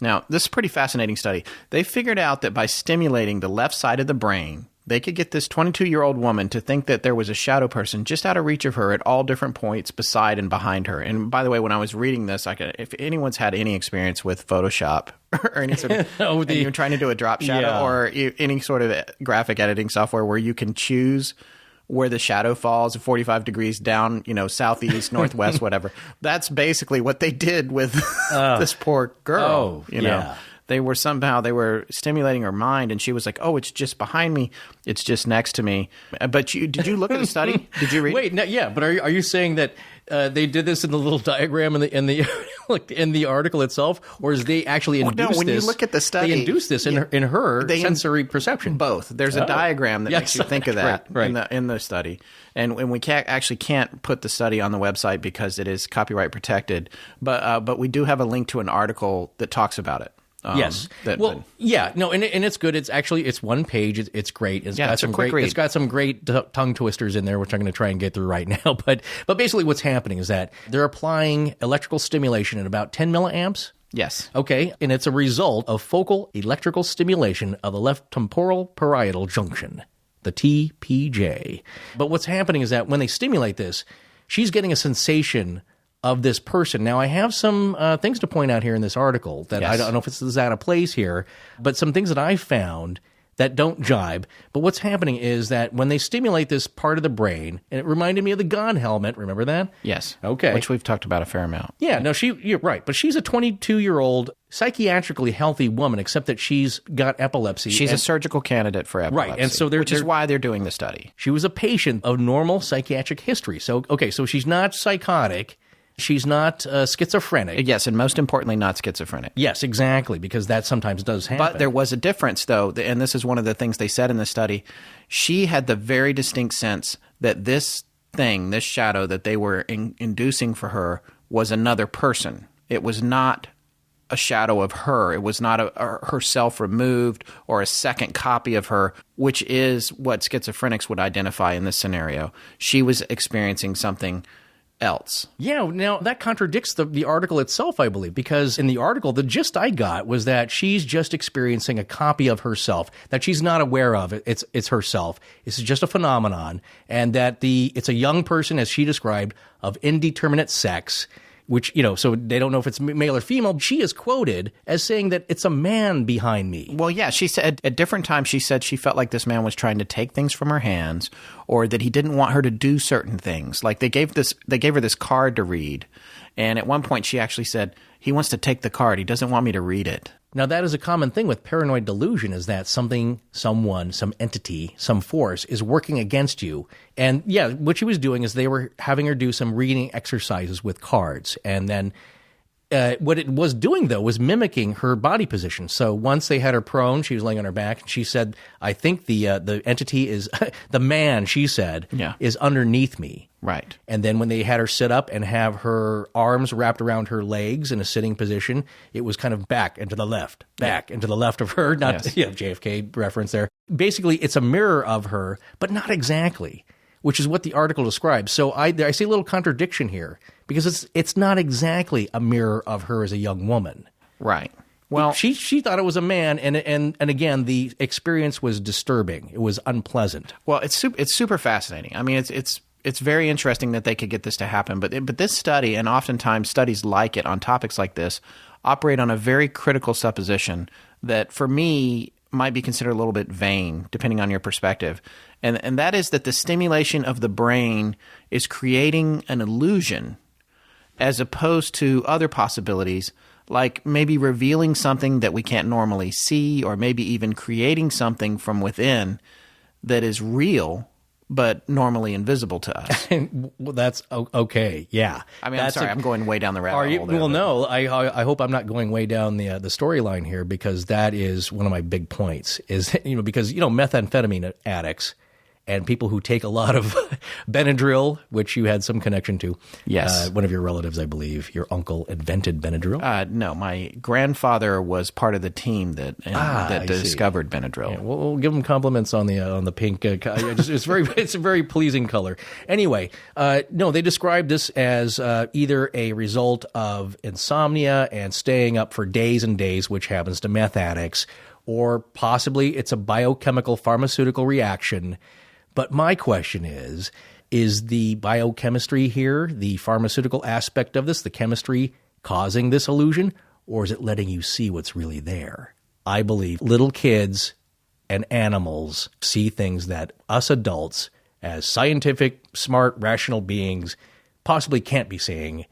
Now, this is a pretty fascinating study. They figured out that by stimulating the left side of the brain, they could get this 22-year-old woman to think that there was a shadow person just out of reach of her at all different points beside and behind her. And by the way, when I was reading this, if anyone's had any experience with Photoshop or any sort of, and you're trying to do a drop shadow or any sort of graphic editing software where you can choose where the shadow falls 45 degrees down, southeast, northwest, whatever. That's basically what they did with this poor girl. They were stimulating her mind, and she was like, "Oh, it's just behind me. It's just next to me." But did you look at the study? Did you read? Wait, no, yeah. But are you saying that they did this in the little diagram in the in the article itself, or is they actually induced this? No, when you look at the study, they induced this in her sensory perception. Both. There's a diagram that makes you think of that in the study, and we can't put the study on the website because it is copyright protected. But we do have a link to an article that talks about it. Yes. And it's good. It's one page. It's great. It's got some great tongue twisters in there, which I'm going to try and get through right now. But basically, what's happening is that they're applying electrical stimulation at about 10 milliamps. Yes. Okay. And it's a result of focal electrical stimulation of the left temporoparietal junction, the TPJ. But what's happening is that when they stimulate this, she's getting a sensation of this person. Now, I have some things to point out here in this article that I don't know if this is out of place here, but some things that I found that don't jibe. But what's happening is that when they stimulate this part of the brain, and it reminded me of the Gone helmet. Remember that? Yes. Okay. Which we've talked about a fair amount. Yeah. No, you're right. But she's a 22-year-old psychiatrically healthy woman, except that she's got epilepsy. She's a surgical candidate for epilepsy. Right. And so which is why they're doing the study. She was a patient of normal psychiatric history. So she's not psychotic. She's not schizophrenic. Yes, and most importantly, not schizophrenic. Yes, exactly, because that sometimes does happen. But there was a difference, though, and this is one of the things they said in the study. She had the very distinct sense that this shadow that they were inducing for her was another person. It was not a shadow of her. It was not herself removed or a second copy of her, which is what schizophrenics would identify in this scenario. She was experiencing something else. Yeah, now that contradicts the article itself, I believe, because in the article, the gist I got was that she's just experiencing a copy of herself, that she's not aware of it. It's herself. It's just a phenomenon, and that it's a young person, as she described, of indeterminate sex, which, so they don't know if it's male or female. She is quoted as saying that it's a man behind me. Well, yeah, she said at different times she said she felt like this man was trying to take things from her hands, or that he didn't want her to do certain things. Like they gave her this card to read, and at one point she actually said, "He wants to take the card. He doesn't want me to read it." Now, that is a common thing with paranoid delusion, is that something, someone, some entity, some force is working against you. And yeah, what she was doing is they were having her do some reading exercises with cards. And then what it was doing, though, was mimicking her body position. So once they had her prone, she was laying on her back. And she said, "I think the entity is, the man," she said, "is underneath me." Right. And then when they had her sit up and have her arms wrapped around her legs in a sitting position, it was kind of back and to the left, and to the left of her. Not JFK reference there. Basically, it's a mirror of her, but not exactly, which is what the article describes. So I see a little contradiction here, because it's not exactly a mirror of her as a young woman. Right. Well, she thought it was a man, and again, the experience was disturbing. It was unpleasant. Well, it's super fascinating. I mean, it's very interesting that they could get this to happen. But this study, and oftentimes studies like it on topics like this, operate on a very critical supposition that, for me, might be considered a little bit vain, depending on your perspective. And that is that the stimulation of the brain is creating an illusion, as opposed to other possibilities, like maybe revealing something that we can't normally see, or maybe even creating something from within that is real but normally invisible to us. Well, that's okay. Yeah. I mean, I'm sorry, I'm going way down the rabbit hole there. Well, no, I hope I'm not going way down the storyline here, because that is one of my big points. Is because methamphetamine addicts and people who take a lot of Benadryl, which you had some connection to. Yes. One of your relatives, I believe, your uncle invented Benadryl. No, my grandfather was part of the team that discovered Benadryl. Yeah, we'll give him compliments on the pink. It's a very pleasing color. Anyway, no, they describe this as either a result of insomnia and staying up for days and days, which happens to meth addicts, or possibly it's a biochemical pharmaceutical reaction. But my question is the biochemistry here, the pharmaceutical aspect of this, the chemistry causing this illusion, or is it letting you see what's really there? I believe little kids and animals see things that us adults, as scientific, smart, rational beings, possibly can't be seeing.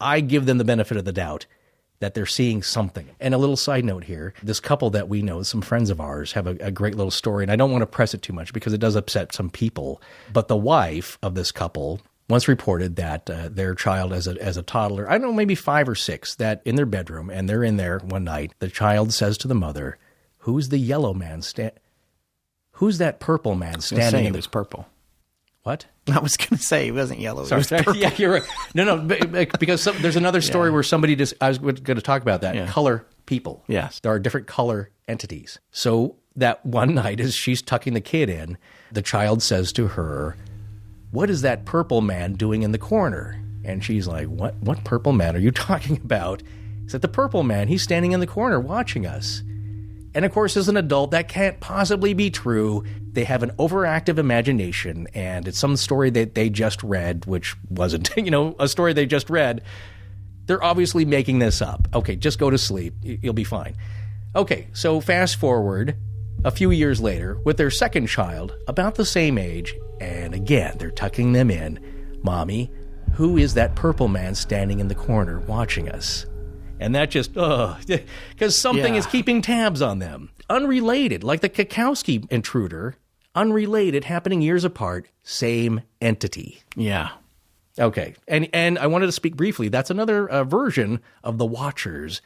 I give them the benefit of the doubt that they're seeing something. And a little side note here, this couple that we know, some friends of ours, have a great little story, and I don't want to press it too much because it does upset some people. But the wife of this couple once reported that their child as a toddler, I don't know, maybe 5 or 6, that in their bedroom, and they're in there one night, the child says to the mother, "Who's the yellow man who's that purple man standing in the..." It was purple. What? I was going to say it wasn't yellow. Sorry. It was purple. Yeah, you're right. No, because there's another story where somebody I was going to talk about that. Yeah. Color people. Yes. There are different color entities. So that one night as she's tucking the kid in, the child says to her, "What is that purple man doing in the corner?" And she's like, What purple man are you talking about? He said, "The purple man, he's standing in the corner watching us." And of course, as an adult, that can't possibly be true. They have an overactive imagination, and it's some story that they just read, which wasn't, a story they just read. They're obviously making this up. Okay, just go to sleep. You'll be fine. Okay, so fast forward a few years later with their second child, about the same age, and again, they're tucking them in. "Mommy, who is that purple man standing in the corner watching us?" And that just, because something is keeping tabs on them. Unrelated, like the Kakowski intruder, unrelated, happening years apart, same entity. Yeah. Okay, and I wanted to speak briefly. That's another version of the Watchers,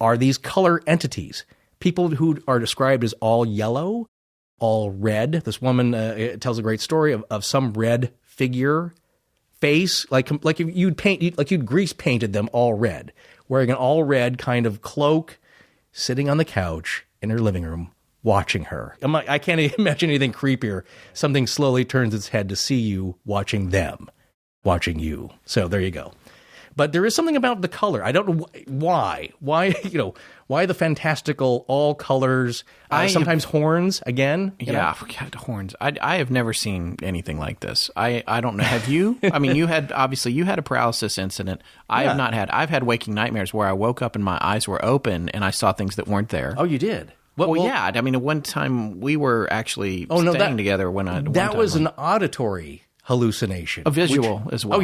are these color entities. People who are described as all yellow, all red. This woman tells a great story of some red figure, face, like if you'd grease painted them all red, wearing an all red kind of cloak, sitting on the couch in her living room, watching her. I can't imagine anything creepier. Something slowly turns its head to see you, watching them, watching you. So there you go. But there is something about the color. I don't know why. Why the fantastical all colors, sometimes horns again? Yeah, horns. I have never seen anything like this. I don't know. Have you? I mean, you had a paralysis incident. I have not had. I've had waking nightmares where I woke up and my eyes were open and I saw things that weren't there. Oh, you did? Yeah. I mean, at one time we were actually staying together that was an auditory hallucination. A visual as well.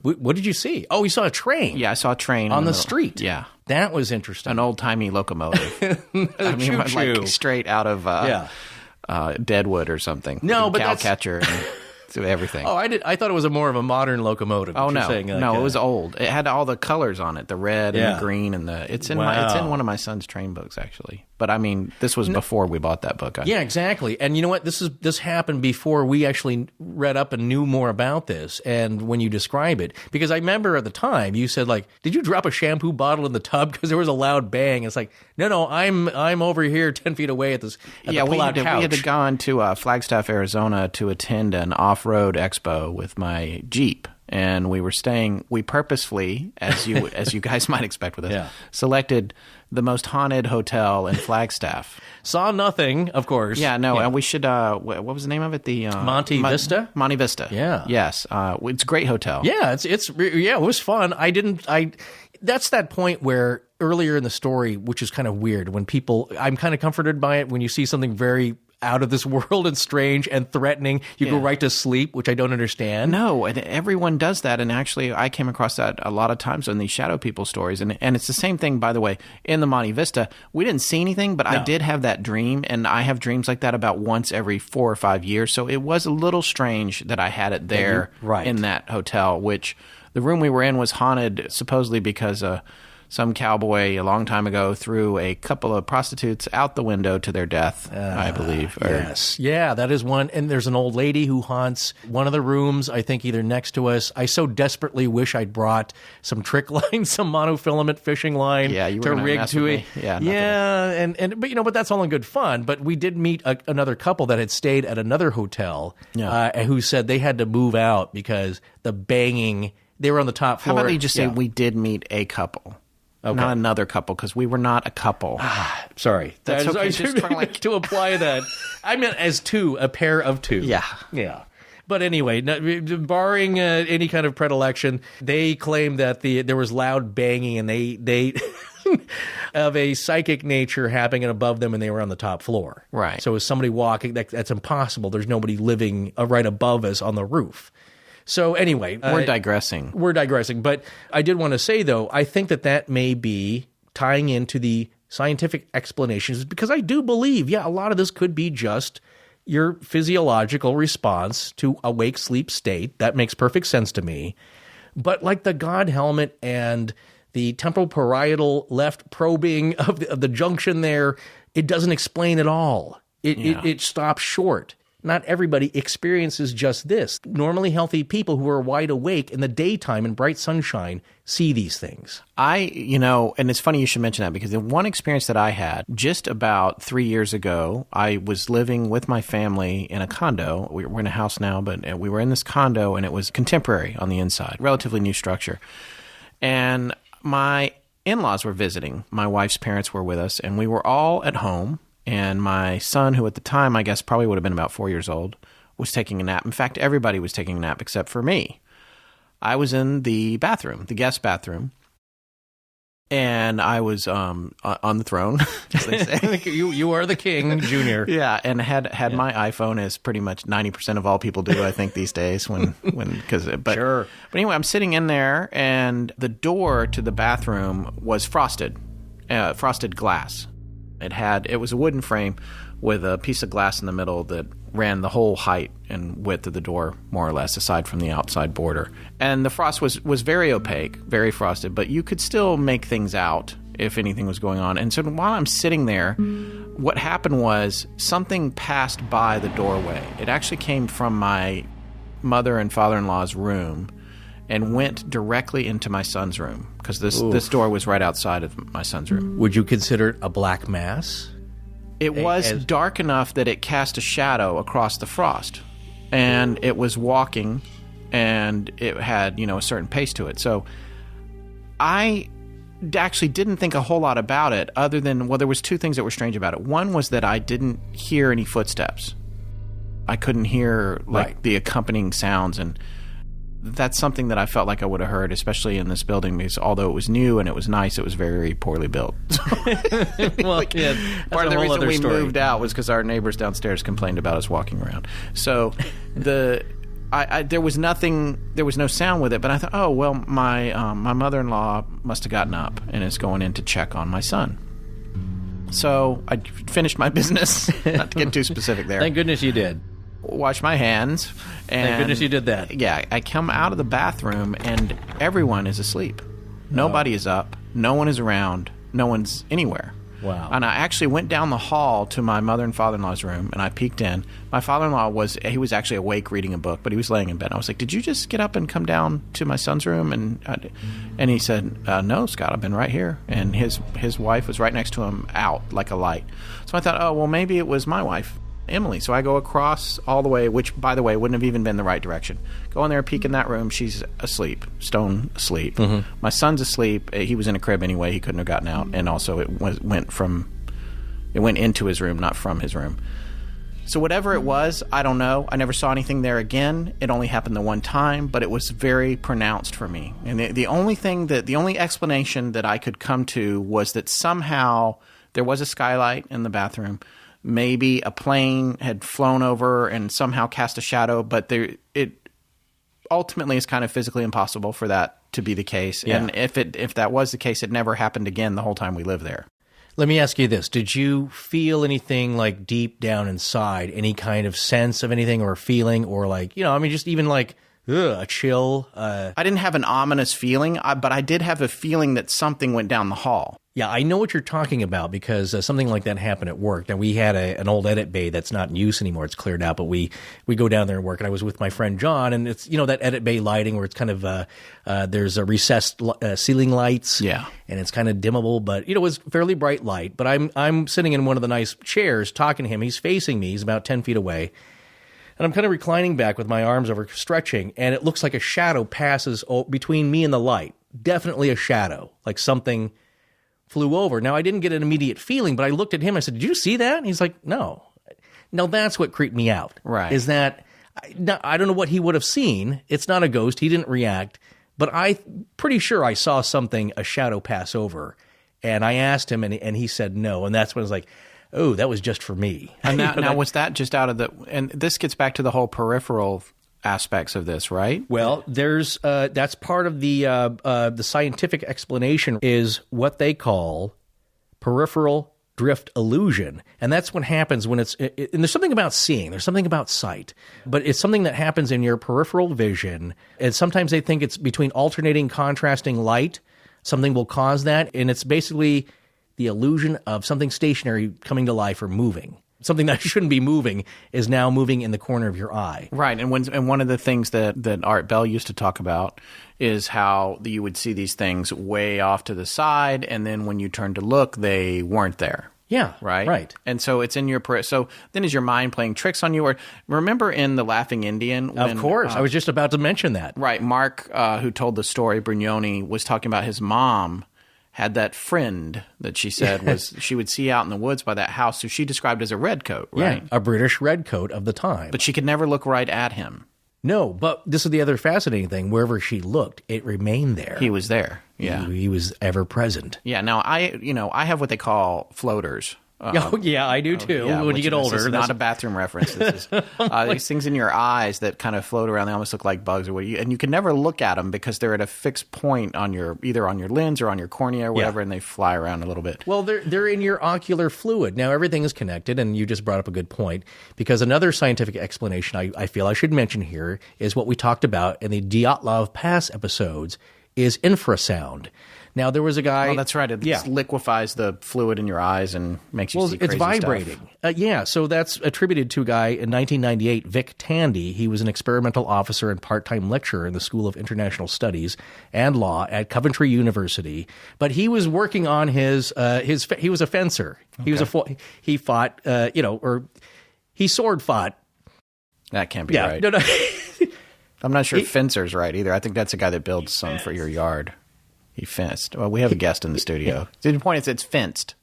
What did you see? Oh, you saw a train. Yeah, I saw a train. On the street. Yeah. That was interesting. An old-timey locomotive. Like straight out of Deadwood or something. No, but Cowcatcher and everything. Oh, I thought it was more of a modern locomotive. Oh, no. It was old. It had all the colors on it, the red and the green. It's in one of my son's train books, actually. But, I mean, this was before we bought that book. Yeah, exactly. And you know what? This happened before we actually read up and knew more about this. And when you describe it, because I remember at the time you said, like, did you drop a shampoo bottle in the tub? Because there was a loud bang. It's like, no, I'm over here 10 feet away at the pull-out couch. We had gone to Flagstaff, Arizona to attend an off-road expo with my Jeep. And we purposefully, as you guys might expect with us, selected the most haunted hotel in Flagstaff. Saw nothing, of course. Yeah, no, and we should, what was the name of it? The Monte Vista? Monte Vista. Yeah. Yes. It's a great hotel. Yeah, it was fun. That's that point where earlier in the story, which is kind of weird, when I'm kind of comforted by it when you see something very out of this world and strange and threatening, you go right to sleep, which I don't understand. No, and everyone does that. And actually, I came across that a lot of times in these shadow people stories. And it's the same thing, by the way, in the Monte Vista. We didn't see anything, but I did have that dream. And I have dreams like that about once every 4 or 5 years. So it was a little strange that I had it there in that hotel, which the room we were in was haunted supposedly because some cowboy a long time ago threw a couple of prostitutes out the window to their death, I believe. Yes. Yeah, that is one. And there's an old lady who haunts one of the rooms, I think either next to us. I so desperately wish I'd brought some trick line, some monofilament fishing line to rig to it. But that's all in good fun. But we did meet another couple that had stayed at another hotel who said they had to move out because the banging, they were on the top floor. How about you just say we did meet a couple? Okay. Not another couple, because we were not a couple. Sorry. That's okay. Just to apply that. I meant as two, a pair of two. Yeah. Yeah. But anyway, barring any kind of predilection, they claimed that there was loud banging and they of a psychic nature happening above them, and they were on the top floor. Right. So as somebody walking, that's impossible. There's nobody living right above us on the roof. So anyway, we're digressing. But I did want to say, though, I think that may be tying into the scientific explanations, because I do believe, a lot of this could be just your physiological response to a wake sleep state. That makes perfect sense to me. But like the God helmet and the temporoparietal left probing of the junction there, it doesn't explain it all. It stops short. Not everybody experiences just this. Normally healthy people who are wide awake in the daytime in bright sunshine see these things. And it's funny you should mention that, because the one experience that I had just about 3 years ago, I was living with my family in a condo. We're in a house now, but we were in this condo, and it was contemporary on the inside, relatively new structure. And my in-laws were visiting. My wife's parents were with us, and we were all at home. And my son, who at the time I guess probably would have been about 4 years old, was taking a nap. In fact, everybody was taking a nap except for me. I was in the bathroom, the guest bathroom, and I was on the throne, as they say. you are the king, Junior. Yeah, and had my iPhone, as pretty much 90% of all people do, I think, these days. Sure. But anyway, I'm sitting in there, and the door to the bathroom was frosted glass. It was a wooden frame with a piece of glass in the middle that ran the whole height and width of the door, more or less, aside from the outside border. And the frost was very opaque, very frosted, but you could still make things out if anything was going on. And so while I'm sitting there, what happened was something passed by the doorway. It actually came from my mother and father-in-law's room and went directly into my son's room, because this door was right outside of my son's room. Would you consider it a black mass? It was dark enough that it cast a shadow across the frost, and it was walking, and it had, a certain pace to it. So I actually didn't think a whole lot about it, other than, there was two things that were strange about it. One was that I didn't hear any footsteps. I couldn't hear the accompanying sounds, and that's something that I felt like I would have heard, especially in this building, because although it was new and it was nice, it was very poorly built. Part of the reason we moved out was because our neighbors downstairs complained about us walking around. So there was no sound with it, but I thought, my mother-in-law must have gotten up and is going in to check on my son. So I finished my business, not to get too specific there. Thank goodness you did. Wash my hands. And thank goodness you did that. Yeah, I come out of the bathroom and everyone is asleep. Nobody is up. No one is around. No one's anywhere. Wow. And I actually went down the hall to my mother and father-in-law's room, and I peeked in. My father-in-law was actually awake reading a book, but he was laying in bed. I was like, "Did you just get up and come down to my son's room?" And he said, "No, Scott, I've been right here." And his wife was right next to him, out like a light. So I thought, maybe it was my wife, Emily. So I go across all the way, which, by the way, wouldn't have even been the right direction. Go in there, peek in that room. She's asleep, stone asleep. Mm-hmm. My son's asleep. He was in a crib anyway. He couldn't have gotten out. And also, it went into his room, not from his room. So whatever it was, I don't know. I never saw anything there again. It only happened the one time, but it was very pronounced for me. And the only explanation that I could come to was that somehow there was a skylight in the bathroom. Maybe a plane had flown over and somehow cast a shadow, but it ultimately is kind of physically impossible for that to be the case. Yeah. And if that was the case, it never happened again the whole time we lived there. Let me ask you this. Did you feel anything like deep down inside, any kind of sense of anything or feeling, or just even like a chill. I didn't have an ominous feeling, but I did have a feeling that something went down the hall. Yeah, I know what you're talking about because something like that happened at work. Now, we had an old edit bay that's not in use anymore. It's cleared out, but we go down there and work. And I was with my friend John, and it's, that edit bay lighting where it's kind of, there's a recessed ceiling lights. Yeah. And it's kind of dimmable, but, it was fairly bright light. But I'm sitting in one of the nice chairs talking to him. He's facing me. He's about 10 feet away. And I'm kind of reclining back with my arms over, stretching, and it looks like a shadow passes between me and the light. Definitely a shadow, like something flew over. Now, I didn't get an immediate feeling, but I looked at him. I said, "Did you see that?" And he's like, "No." Now, that's what creeped me out. Right. Is that I don't know what he would have seen. It's not a ghost. He didn't react. But I'm pretty sure I saw a shadow pass over. And I asked him, and he said no. And that's when I was like, oh, that was just for me. And now was that just out of the – and this gets back to the whole peripheral aspects of this, right? Well, there's that's part of the scientific explanation is what they call peripheral drift illusion. And that's what happens when and there's something about seeing, there's something about sight, but it's something that happens in your peripheral vision. And sometimes they think it's between alternating, contrasting light. Something will cause that. And it's basically the illusion of something stationary coming to life or moving. Something that shouldn't be moving is now moving in the corner of your eye. Right. And one of the things that Art Bell used to talk about is how you would see these things way off to the side, and then when you turned to look, they weren't there. Yeah. Right. And so it's in your so then is your mind playing tricks on you? Or remember in The Laughing Indian? Of course. I was just about to mention that. Right. Mark, who told the story, Brignoni, was talking about his mom had that friend that she said was she would see out in the woods by that house, who she described as a redcoat, right? Yeah, a British redcoat of the time. But she could never look right at him. No, but this is the other fascinating thing. Wherever she looked, it remained there. He was there. Yeah. He was ever present. Yeah. Now, I have what they call floaters. Yeah, I do too. Yeah, when you get older, this is not a bathroom reference. This is these things in your eyes that kind of float around. They almost look like bugs, and you can never look at them because they're at a fixed point on either on your lens or on your cornea or whatever, and they fly around a little bit. Well, they're in your ocular fluid. Now everything is connected, and you just brought up a good point, because another scientific explanation I feel I should mention here is what we talked about in the Dyatlov Pass episodes is infrasound. Now, there was a guy... Oh, that's right. It liquefies the fluid in your eyes and makes you see crazy it's vibrating. So that's attributed to a guy in 1998, Vic Tandy. He was an experimental officer and part-time lecturer in the School of International Studies and Law at Coventry University. But he was working on his he was a fencer. Okay. He fought, or he sword fought. That can't be right. No. I'm not sure fencer's right either. I think that's a guy that builds some for your yard. He fenced. Well, we have a guest in the studio. The point is it's fenced.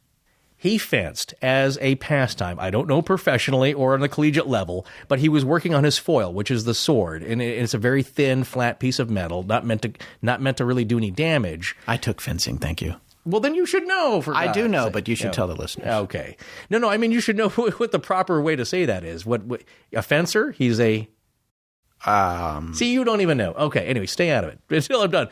He fenced as a pastime. I don't know professionally or on a collegiate level, but he was working on his foil, which is the sword. And it's a very thin, flat piece of metal, not meant to really do any damage. I took fencing, thank you. Well, then you should know. I do know, but you should tell the listeners. Okay. No, I mean, you should know what the proper way to say that is. What a fencer? He's a... See, you don't even know. Okay, anyway, stay out of it until I'm done.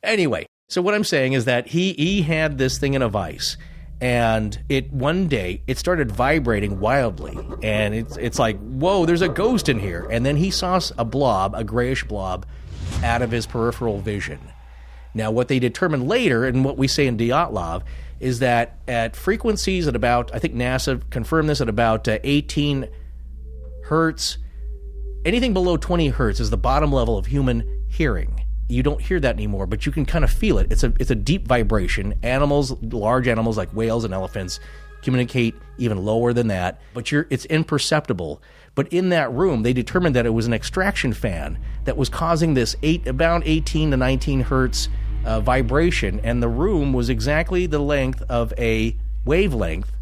Anyway. So what I'm saying is that he had this thing in a vise, and one day it started vibrating wildly, and it's like, whoa, there's a ghost in here. And then he saw a grayish blob out of his peripheral vision. Now, what they determined later, and what we say in Dyatlov, is that at frequencies at about, I think NASA confirmed this, at about 18 hertz, anything below 20 hertz is the bottom level of human hearing. You don't hear that anymore, but you can kind of feel it. It's a deep vibration. Large animals like whales and elephants communicate even lower than that, but it's imperceptible. But in that room, they determined that it was an extraction fan that was causing this about 18 to 19 hertz vibration, and the room was exactly the length of a wavelength.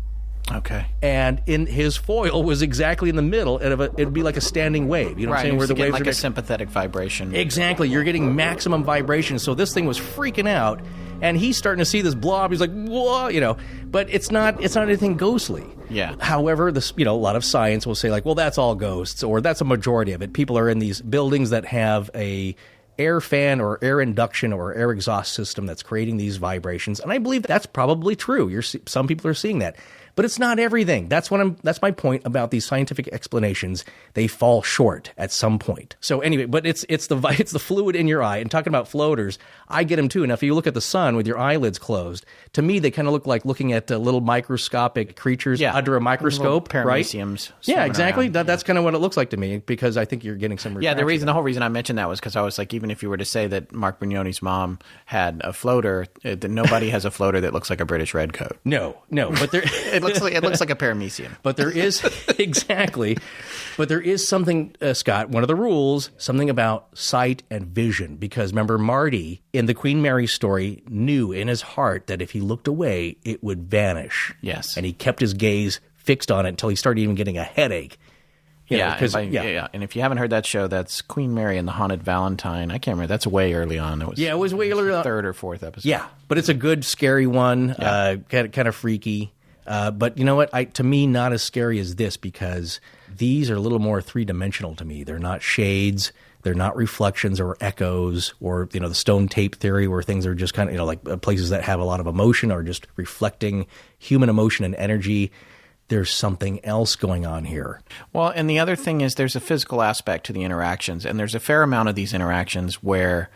Okay. And in his foil was exactly in the middle. It'd be like a standing wave. You know what I'm saying? Where the waves like a sympathetic vibration. Exactly. You're getting maximum vibration. So this thing was freaking out, and he's starting to see this blob. He's like, whoa, but it's not anything ghostly. Yeah. However, a lot of science will say like, well, that's all ghosts, or that's a majority of it. People are in these buildings that have a air fan or air induction or air exhaust system that's creating these vibrations. And I believe that's probably true. Some people are seeing that. But it's not everything. That's my point about these scientific explanations. They fall short at some point. So anyway, but it's the fluid in your eye. And talking about floaters, I get them too. Now, if you look at the sun with your eyelids closed, to me they kind of look like looking at little microscopic creatures under a microscope, right? Yeah, exactly. That's kind of what it looks like to me, because I think you're getting some. Yeah, the whole reason I mentioned that was because I was like, even if you were to say that Mark Brignoni's mom had a floater, that nobody has a floater that looks like a British redcoat. No, but there it looks like a paramecium. But there is exactly. But there is something, Scott. One of the rules, something about sight and vision, because remember, Marty in the Queen Mary story knew in his heart that if he looked away, it would vanish. Yes, and he kept his gaze fixed on it until he started even getting a headache. Yeah. And if you haven't heard that show, that's Queen Mary and the Haunted Valentine. I can't remember. That's way early on. It was way early on. Third or fourth episode. Yeah, but it's a good, scary one. Kind of freaky. But you know what? To me, not as scary as this, because these are a little more three-dimensional to me. They're not shades. They're not reflections or echoes, or the stone tape theory, where things are just kind of like places that have a lot of emotion or just reflecting human emotion and energy. There's something else going on here. Well, and the other thing is there's a physical aspect to the interactions, and there's a fair amount of these interactions where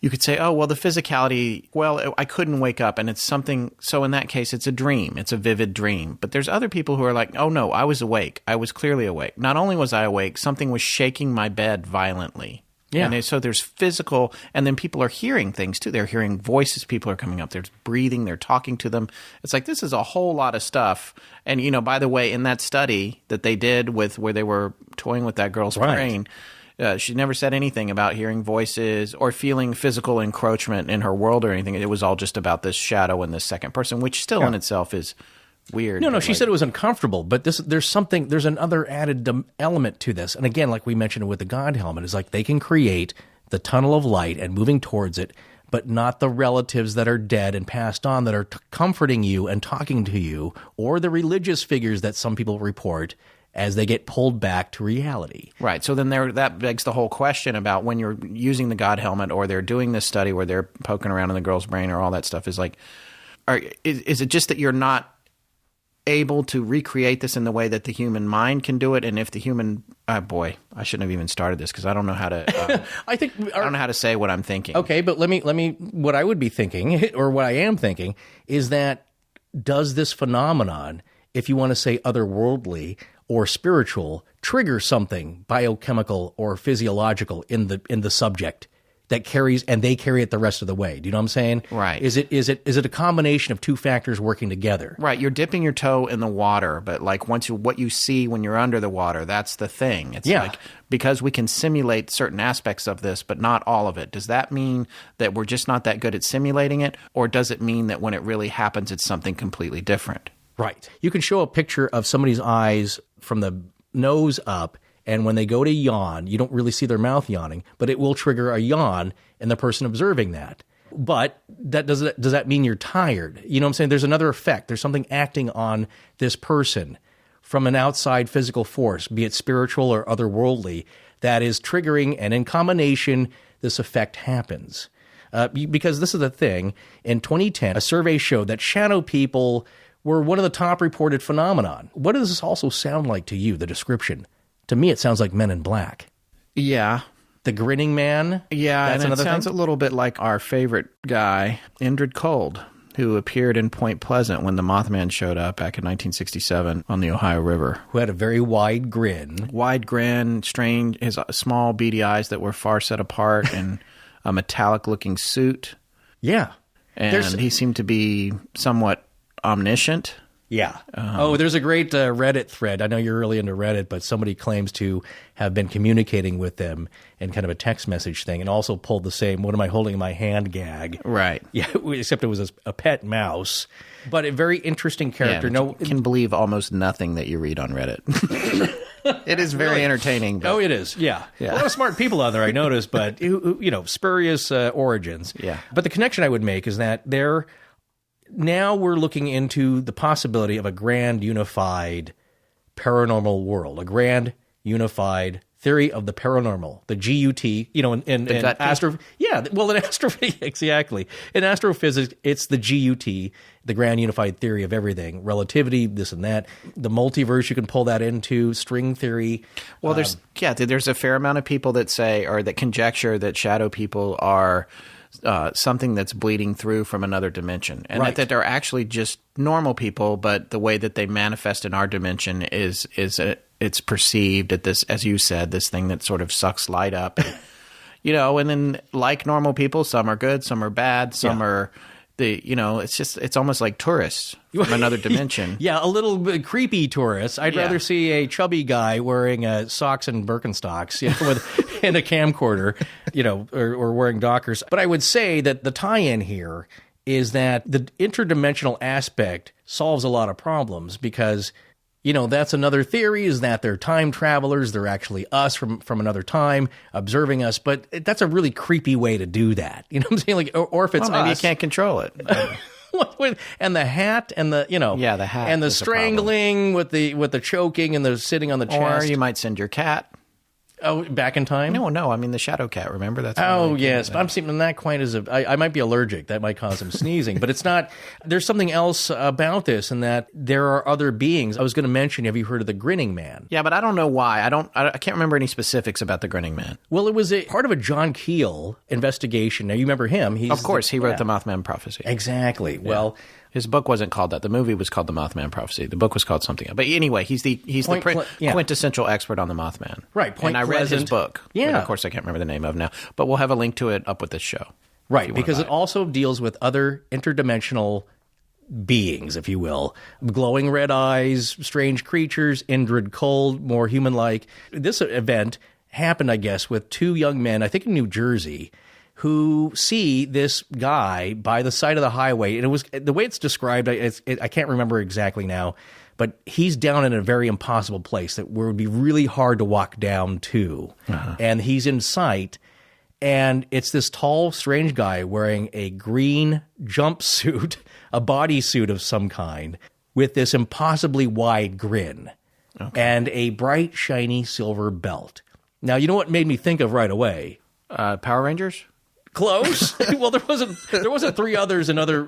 you could say, oh, well, the physicality, well, I couldn't wake up, and it's something, so in that case, it's a dream. It's a vivid dream. But there's other people who are like, oh, no, I was awake. I was clearly awake. Not only was I awake, something was shaking my bed violently. Yeah. And so there's physical, and then people are hearing things too. They're hearing voices. People are coming up. They're breathing. They're talking to them. It's like, this is a whole lot of stuff. And, by the way, in that study that they did where they were toying with that girl's brain, she never said anything about hearing voices or feeling physical encroachment in her world or anything. It was all just about this shadow and this second person, which still in itself is weird. No, she said it was uncomfortable, but there's another added element to this. And again, like we mentioned with the God helmet, is like they can create the tunnel of light and moving towards it, but not the relatives that are dead and passed on that are comforting you and talking to you, or the religious figures that some people report as they get pulled back to reality. Right. So then that begs the whole question about when you're using the God helmet, or they're doing this study where they're poking around in the girl's brain or all that stuff, is like, is it just that you're not able to recreate this in the way that the human mind can do it? And if the human I shouldn't have even started this, because I don't know how to I don't know how to say what I'm thinking. Okay, but let me what I would be thinking, or what I am thinking, is that does this phenomenon, if you want to say otherworldly or spiritual, trigger something biochemical or physiological in the subject that carries, and they carry it the rest of the way? Do you know what I'm saying? Right. Is it a combination of two factors working together? Right. You're dipping your toe in the water, but like what you see when you're under the water, that's the thing. It's like, because we can simulate certain aspects of this, but not all of it. Does that mean that we're just not that good at simulating it? Or does it mean that when it really happens, it's something completely different? Right. You can show a picture of somebody's eyes from the nose up, and when they go to yawn, you don't really see their mouth yawning, but it will trigger a yawn in the person observing that. But does that mean you're tired? You know what I'm saying? There's another effect. There's something acting on this person from an outside physical force, be it spiritual or otherworldly, that is triggering, and in combination, this effect happens. Because this is the thing. In 2010, a survey showed that shadow people were one of the top reported phenomenon. What does this also sound like to you, the description? To me, it sounds like Men in Black. Yeah. The grinning man? Yeah, that's and another it sounds thing? a little bit like our favorite guy, Indrid Cold, who appeared in Point Pleasant when the Mothman showed up back in 1967 on the Ohio River. Who had a very wide grin. Wide grin, strange, his small beady eyes that were far set apart, and a metallic-looking suit. Yeah. And he seemed to be somewhat omniscient. Yeah. There's a great Reddit thread. I know you're really into Reddit, but somebody claims to have been communicating with them in kind of a text message thing, and also pulled the same "what am I holding in my hand" gag. Right. Yeah, except it was a pet mouse. But a very interesting character. Yeah, you can believe almost nothing that you read on Reddit. It is very entertaining. But, it is. Yeah. A lot of smart people out there, I noticed, but spurious origins. Yeah. But the connection I would make is that now we're looking into the possibility of a grand unified paranormal world, a grand unified theory of the paranormal, the GUT, in astrophysics, exactly. In astrophysics, it's the GUT, the grand unified theory of everything, relativity, this and that. The multiverse, you can pull that into, string theory. Well, there's a fair amount of people that say, or that conjecture, that shadow people are something that's bleeding through from another dimension, and that they're actually just normal people, but the way that they manifest in our dimension is it's perceived at this, as you said, this thing that sort of sucks light up, and then like normal people, some are good, some are bad, some are it's almost like tourists from another dimension. Yeah, a little bit creepy tourists. I'd rather see a chubby guy wearing socks and Birkenstocks and a camcorder, or wearing Dockers. But I would say that the tie-in here is that the interdimensional aspect solves a lot of problems because that's another theory, is that they're time travelers. They're actually us from another time observing us. But that's a really creepy way to do that. You know what I'm saying? Like, or if it's maybe us. You can't control it. And the hat and the, the hat and the strangling with the choking and the sitting on the chest. Or you might send your cat. Oh, back in time? No. I mean, the shadow cat, remember? That's yes. But I'm seeing that quite as I might be allergic. That might cause some sneezing. But it's not. There's something else about this, in that there are other beings. I was going to mention, have you heard of the Grinning Man? Yeah, but I don't know why. I can't remember any specifics about the Grinning Man. Well, it was part of a John Keel investigation. Now, you remember him. Of course, he wrote the Mothman Prophecy. Exactly. Yeah. Well, his book wasn't called that. The movie was called The Mothman Prophecy. The book was called something else. But anyway, he's the quintessential expert on the Mothman. Right. And I read his book. Yeah. Of course, I can't remember the name of now. But we'll have a link to it up with this show. Right, because it also deals with other interdimensional beings, if you will. Glowing red eyes, strange creatures, Indrid cold, more human-like. This event happened, I guess, with two young men, I think in New Jersey, who see this guy by the side of the highway. And it was the way it's described, I can't remember exactly now, but he's down in a very impossible place that would be really hard to walk down to. Uh-huh. And he's in sight, and it's this tall, strange guy wearing a green jumpsuit, a bodysuit of some kind, with this impossibly wide grin and a bright, shiny silver belt. Now, you know what made me think of right away? Power Rangers? Close. Well, there wasn't three others in other,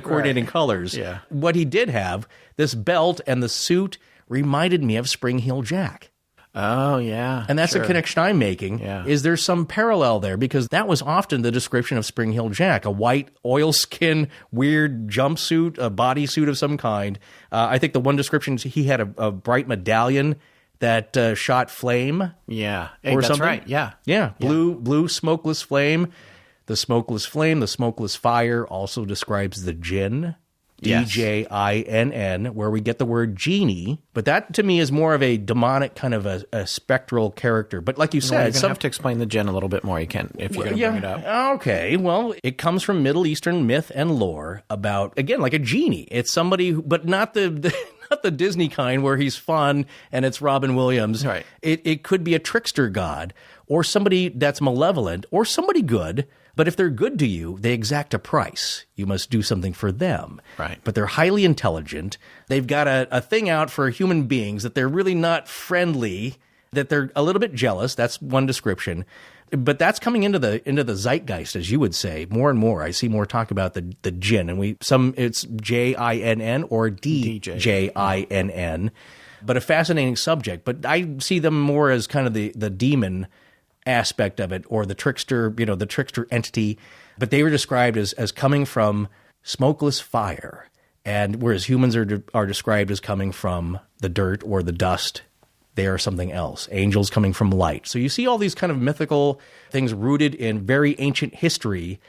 coordinating colors. Yeah. What he did have, this belt and the suit, reminded me of Spring Heel Jack. Oh, yeah. And that's the connection I'm making. Yeah. Is there some parallel there? Because that was often the description of Spring Heel Jack, a white oilskin, weird jumpsuit, a bodysuit of some kind. I think the one description, he had a bright medallion that shot flame. Yeah. Hey, or that's something. Right. Yeah. Yeah. Blue smokeless flame. The smokeless flame, the smokeless fire also describes the jinn, D-J-I-N-N, where we get the word genie. But that, to me, is more of a demonic kind of a spectral character. But like you said... Well, you're going to have to explain the jinn a little bit more, if you're going to bring it up. Okay. Well, it comes from Middle Eastern myth and lore about, again, like a genie. It's somebody, but not the not the Disney kind where he's fun and it's Robin Williams. Right. It could be a trickster god, or somebody that's malevolent, or somebody good. But if they're good to you, they exact a price. You must do something for them. Right. But they're highly intelligent. They've got a thing out for human beings that they're really not friendly, that they're a little bit jealous. That's one description. But that's coming into the zeitgeist, as you would say, more and more. I see more talk about the jinn, and it's J-I-N-N or D-J-I-N-N. But a fascinating subject. But I see them more as kind of the demon aspect of it, or the trickster, the trickster entity. But they were described as coming from smokeless fire, and whereas humans are described as coming from the dirt or the dust, they are something else. Angels coming from light. So you see all these kind of mythical things rooted in very ancient history,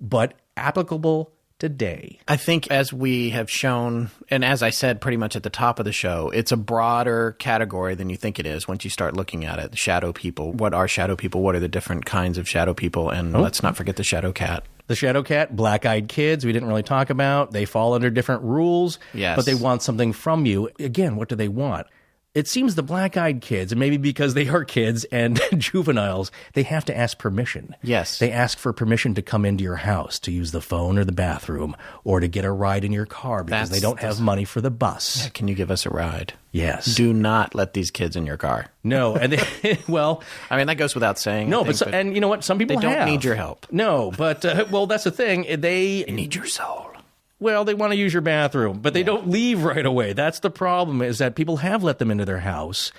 but applicable today. I think, as we have shown, and as I said pretty much at the top of the show, it's a broader category than you think it is once you start looking at it. Shadow people. What are shadow people? What are the different kinds of shadow people? And let's not forget the shadow cat. The shadow cat, black-eyed kids, we didn't really talk about. They fall under different rules, yes, but they want something from you. Again, what do they want? it seems the black-eyed kids, and maybe because they are kids and juveniles, they have to ask permission. Yes. They ask for permission to come into your house, to use the phone or the bathroom, or to get a ride in your car because they don't have money for the bus. Yeah, can you give us a ride? Yes. Do not let these kids in your car. No. And they, well... I mean, that goes without saying. No, but and you know what? Some people they don't need your help. No, but, well, that's the thing. They need your soul. Well, they want to use your bathroom, but they don't leave right away. That's the problem, is that people have let them into their house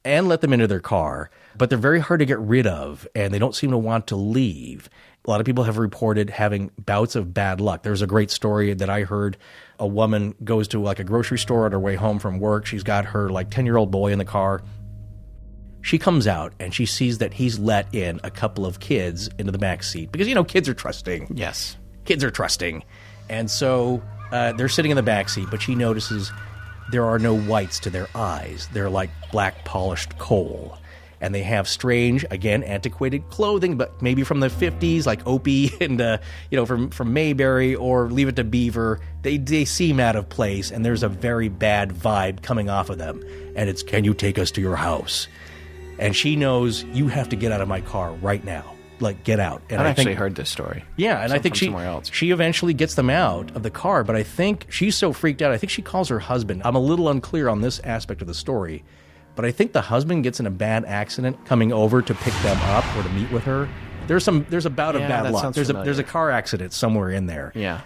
and let them into their car, but they're very hard to get rid of, and they don't seem to want to leave. A lot of people have reported having bouts of bad luck. There's a great story that I heard. A woman goes to like a grocery store on her way home from work. She's got her like 10-year-old boy in the car. She comes out and she sees that he's let in a couple of kids into the back seat because, you know, kids are trusting. Yes. Kids are trusting. And so they're sitting in the backseat, but she notices there are no whites to their eyes. They're like black polished coal. And they have strange, again, antiquated clothing, but maybe from the 50s, like Opie and, from Mayberry or Leave It to Beaver. They seem out of place, and there's a very bad vibe coming off of them. And it's, can you take us to your house? And she knows, you have to get out of my car right now. Like, get out. And I've actually heard this story. Yeah, and I think she eventually gets them out of the car, but I think she's so freaked out, I think she calls her husband. I'm a little unclear on this aspect of the story, but I think the husband gets in a bad accident coming over to pick them up or to meet with her. There's a bout of bad luck. There's a car accident somewhere in there. Yeah.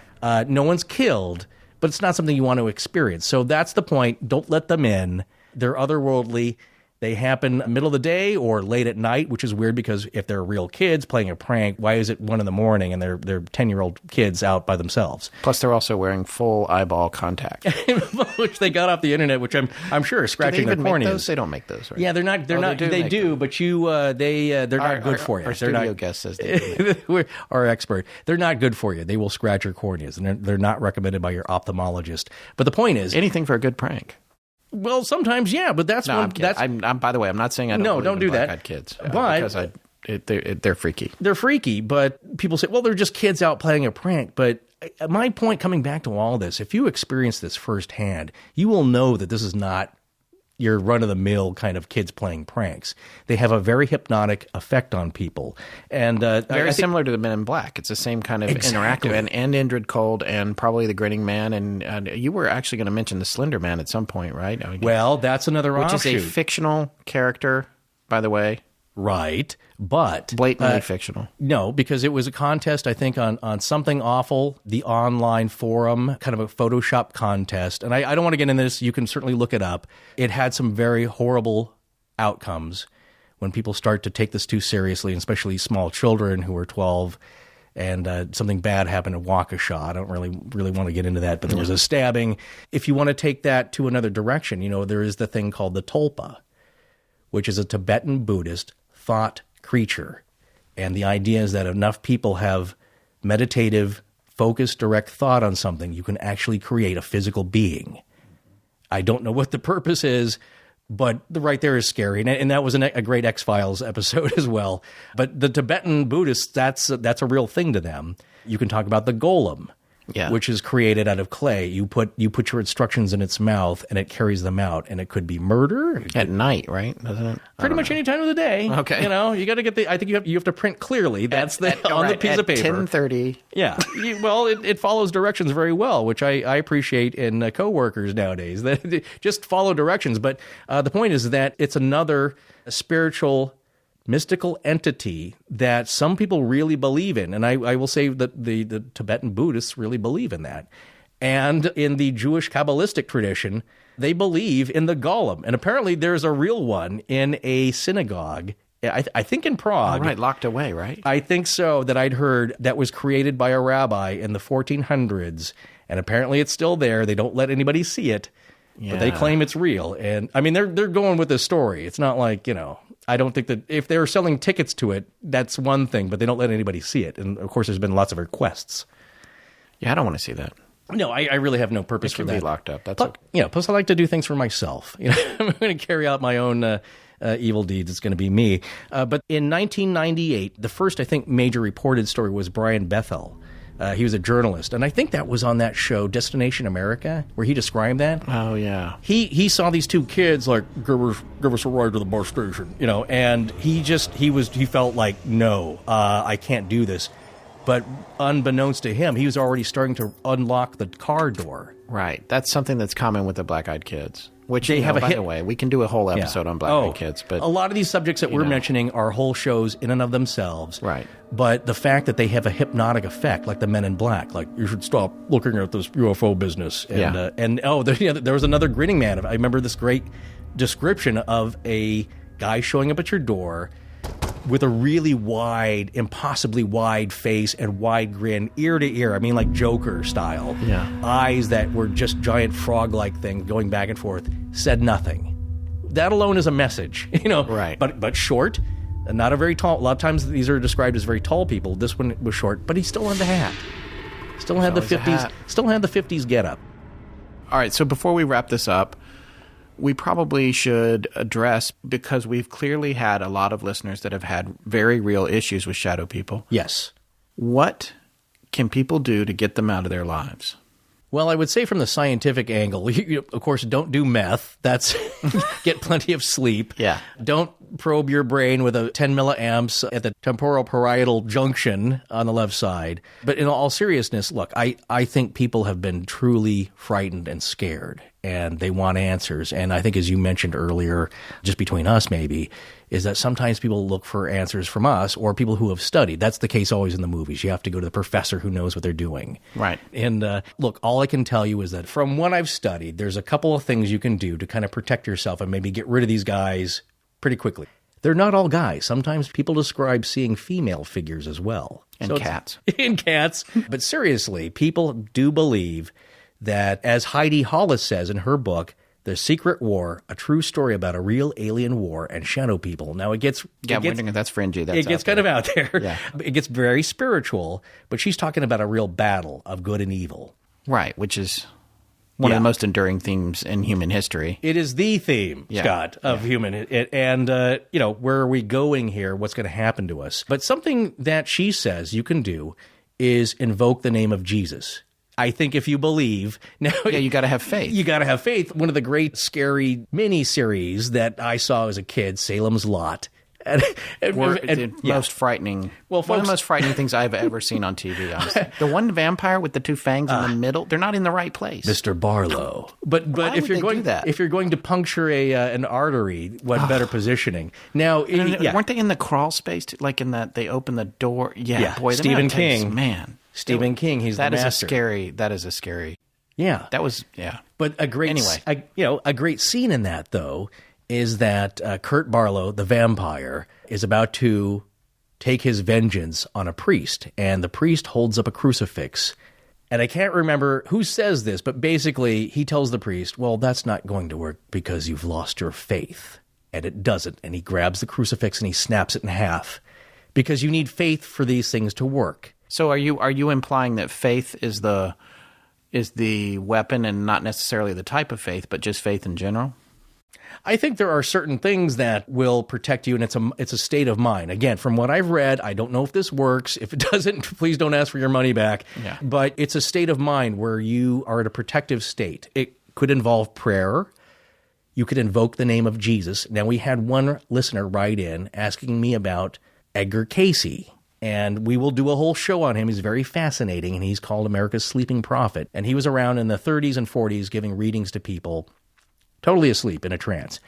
No one's killed, but it's not something you want to experience. So that's the point. Don't let them in. They're otherworldly. They happen middle of the day or late at night, which is weird because if they're real kids playing a prank, why is it 1 a.m. and they're 10-year-old kids out by themselves? Plus, they're also wearing full eyeball contact, which they got off the internet, which I'm sure is scratching their corneas. Make those? They don't make those, right? Yeah, they're not. They do, but they're not good for you. Our studio guest says they do. Our expert. They're not good for you. They will scratch your corneas, and they're not recommended by your ophthalmologist. But the point is, anything for a good prank. Well, sometimes, yeah, but that's one. I'm by the way, I'm not saying I don't do that. Black-eyed kids, but because they're freaky. They're freaky, but people say, well, they're just kids out playing a prank. But my point, coming back to all this, if you experience this firsthand, you will know that this is not your run-of-the-mill kind of kids playing pranks. They have a very hypnotic effect on people. And very similar to the Men in Black. It's the same kind of interactive. And Indrid Cold and probably the Grinning Man. And you were actually going to mention the Slender Man at some point, right? Well, that's another offshoot. Which is a fictional character, by the way. Right, but... Blatantly fictional. No, because it was a contest, I think, on Something Awful, the online forum, kind of a Photoshop contest. And I don't want to get into this. You can certainly look it up. It had some very horrible outcomes when people start to take this too seriously, and especially small children who are 12, and something bad happened in Waukesha. I don't really want to get into that, but there was a stabbing. If you want to take that to another direction, there is the thing called the Tulpa, which is a Tibetan Buddhist thought creature. And the idea is that enough people have meditative, focused, direct thought on something, you can actually create a physical being. I don't know what the purpose is, but right there is scary. And that was a great X-Files episode as well. But the Tibetan Buddhists, that's a real thing to them. You can talk about the golem. Yeah. Which is created out of clay. You put your instructions in its mouth, and it carries them out. And it could be murder at night, right? Doesn't it? Pretty much any time of the day. Okay, you got to get I think you have to print clearly. That's on the piece of paper. 10:30. Yeah. Well, it follows directions very well, which I appreciate in coworkers nowadays. That just follow directions. But the point is that it's another spiritual, mystical entity that some people really believe in. And I will say that the Tibetan Buddhists really believe in that. And in the Jewish Kabbalistic tradition, they believe in the golem. And apparently there's a real one in a synagogue, I think in Prague. Oh, right, locked away, right? I think so, that I'd heard that was created by a rabbi in the 1400s. And apparently it's still there. They don't let anybody see it. Yeah. But they claim it's real. And I mean, they're going with this story. It's not like, I don't think that if they're selling tickets to it, that's one thing, but they don't let anybody see it. And of course, there's been lots of requests. Yeah, I don't want to see that. No, I really have no purpose for that. Be locked up. That's okay. Plus I like to do things for myself. I'm going to carry out my own evil deeds. It's going to be me. But in 1998, the first, I think, major reported story was Brian Bethel. He was a journalist. And I think that was on that show, Destination America, where he described that. Oh, yeah. He saw these two kids, like, give us a ride to the bus station, and he felt like, no, I can't do this. But unbeknownst to him, he was already starting to unlock the car door. Right. That's something that's common with the black-eyed kids. Which, they have by the way, we can do a whole episode on black-eyed kids. But a lot of these subjects that we're mentioning are whole shows in and of themselves. Right. But the fact that they have a hypnotic effect, like the Men in Black, like, you should stop looking at this UFO business. And, there was another grinning man. I remember this great description of a guy showing up at your door with a really wide, impossibly wide face and wide grin, ear to ear. I mean, like Joker style. Yeah. Eyes that were just giant frog-like things going back and forth. Said nothing. That alone is a message, Right. But short, not a very tall. A lot of times these are described as very tall people. This one was short, but he still had the hat. Still had the 50s. Still had the 50s getup. All right. So before we wrap this up, we probably should address, because we've clearly had a lot of listeners that have had very real issues with shadow people. Yes. What can people do to get them out of their lives? Well, I would say from the scientific angle, of course, don't do meth. That's get plenty of sleep. Yeah. Don't probe your brain with a 10 milliamps at the temporoparietal junction on the left side. But in all seriousness, look, I think people have been truly frightened and scared, and they want answers. And I think, as you mentioned earlier, just between us maybe, is that sometimes people look for answers from us or people who have studied. That's the case always in the movies. You have to go to the professor who knows what they're doing. Right. And look, all I can tell you is that from what I've studied, there's a couple of things you can do to kind of protect yourself and maybe get rid of these guys pretty quickly. They're not all guys. Sometimes people describe seeing female figures as well. And cats. In cats. But seriously, people do believe that, as Heidi Hollis says in her book, The Secret War, a true story about a real alien war and shadow people. Now, that's fringy. It gets kind of out there. Yeah. It gets very spiritual, but she's talking about a real battle of good and evil. Right, which is one of the most enduring themes in human history. It is the theme, Scott, of human. And where are we going here? What's going to happen to us? But something that she says you can do is invoke the name of Jesus. I think if you believe... Now, you got to have faith. You got to have faith. One of the great scary mini-series that I saw as a kid, Salem's Lot. Most frightening. Well, one of the most frightening things I've ever seen on TV. Honestly. The one vampire with the two fangs in the middle, they're not in the right place. Mr. Barlow. But if you're going to puncture an artery, what better positioning? Now, weren't they in the crawl space? Like in that they open the door. Yeah, boy, Stephen King. Stephen King. He's the master. That is a scary. Yeah, that was But a great a great scene in that though is that Kurt Barlow, the vampire, is about to take his vengeance on a priest, and the priest holds up a crucifix. And I can't remember who says this, but basically he tells the priest, well, that's not going to work because you've lost your faith. And it doesn't. And he grabs the crucifix and he snaps it in half because you need faith for these things to work. So are you implying that faith is the weapon and not necessarily the type of faith, but just faith in general? I think there are certain things that will protect you, and it's a state of mind. Again, from what I've read, I don't know if this works. If it doesn't, please don't ask for your money back. Yeah. But it's a state of mind where you are in a protective state. It could involve prayer. You could invoke the name of Jesus. Now, we had one listener write in asking me about Edgar Cayce. And we will do a whole show on him. He's very fascinating, and he's called America's Sleeping Prophet. And he was around in the 30s and 40s giving readings to people totally asleep in a trance.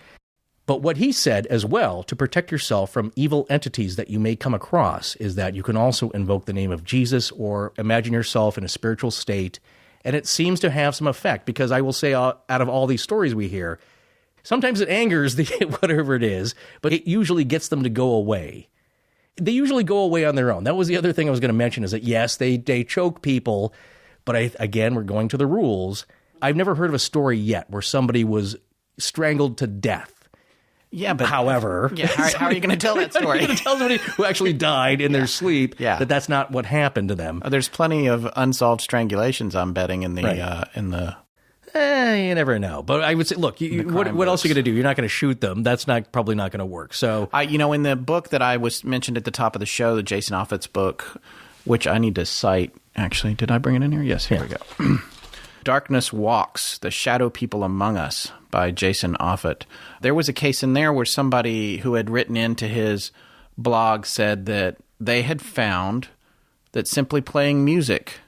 But what he said as well, to protect yourself from evil entities that you may come across, is that you can also invoke the name of Jesus or imagine yourself in a spiritual state. And it seems to have some effect, because I will say out of all these stories we hear, sometimes it angers whatever it is, but it usually gets them to go away. They usually go away on their own. That was the other thing I was going to mention, is that yes, they choke people, but again, we're going to the rules. I've never heard of a story yet where somebody was strangled to death. Yeah, but however, how are you going to tell that story? How are you going to tell somebody who actually died in their sleep that that's not what happened to them? There's plenty of unsolved strangulations, I'm betting, in the. You never know. But I would say, look, what else are you going to do? You're not going to shoot them. That's probably not going to work. So, in the book that I was mentioned at the top of the show, the Jason Offutt's book, which I need to cite actually. Did I bring it in here? Yes, here we go. Darkness Walks, The Shadow People Among Us by Jason Offutt. There was a case in there where somebody who had written into his blog said that they had found that simply playing music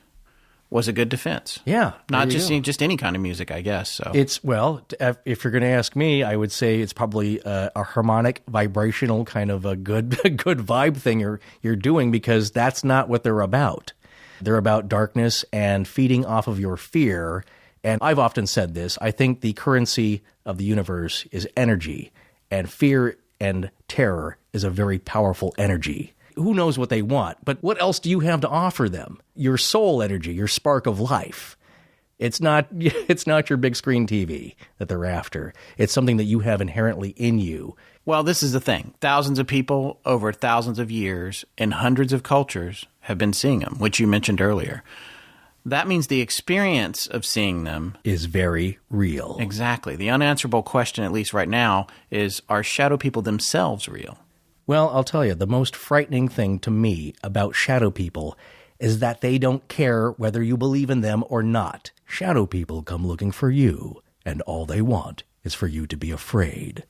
was a good defense. Yeah. Not just any kind of music, I guess. So it's, well, if you're going to ask me, I would say it's probably a harmonic, vibrational kind of a good vibe thing you're doing, because that's not what they're about. They're about darkness and feeding off of your fear. And I've often said this, I think the currency of the universe is energy, and fear and terror is a very powerful energy. Who knows what they want, but what else do you have to offer them? Your soul energy, your spark of life. It's not your big screen TV that they're after. It's something that you have inherently in you. Well, this is the thing. Thousands of people over thousands of years in hundreds of cultures have been seeing them, which you mentioned earlier. That means the experience of seeing them is very real. Exactly. The unanswerable question, at least right now, is, are shadow people themselves real? Well, I'll tell you, the most frightening thing to me about shadow people is that they don't care whether you believe in them or not. Shadow people come looking for you, and all they want is for you to be afraid.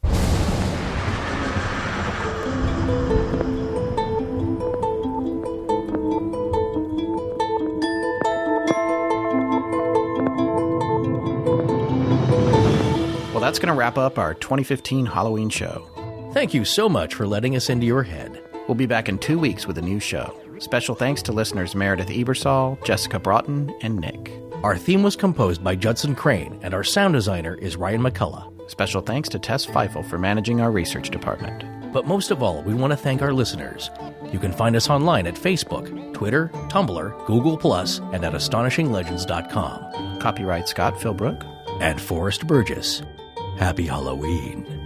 Well, that's going to wrap up our 2015 Halloween show. Thank you so much for letting us into your head. We'll be back in 2 weeks with a new show. Special thanks to listeners Meredith Ebersol, Jessica Broughton, and Nick. Our theme was composed by Judson Crane, and our sound designer is Ryan McCullough. Special thanks to Tess Feifel for managing our research department. But most of all, we want to thank our listeners. You can find us online at Facebook, Twitter, Tumblr, Google+, and at astonishinglegends.com. Copyright Scott Philbrook and Forrest Burgess. Happy Halloween.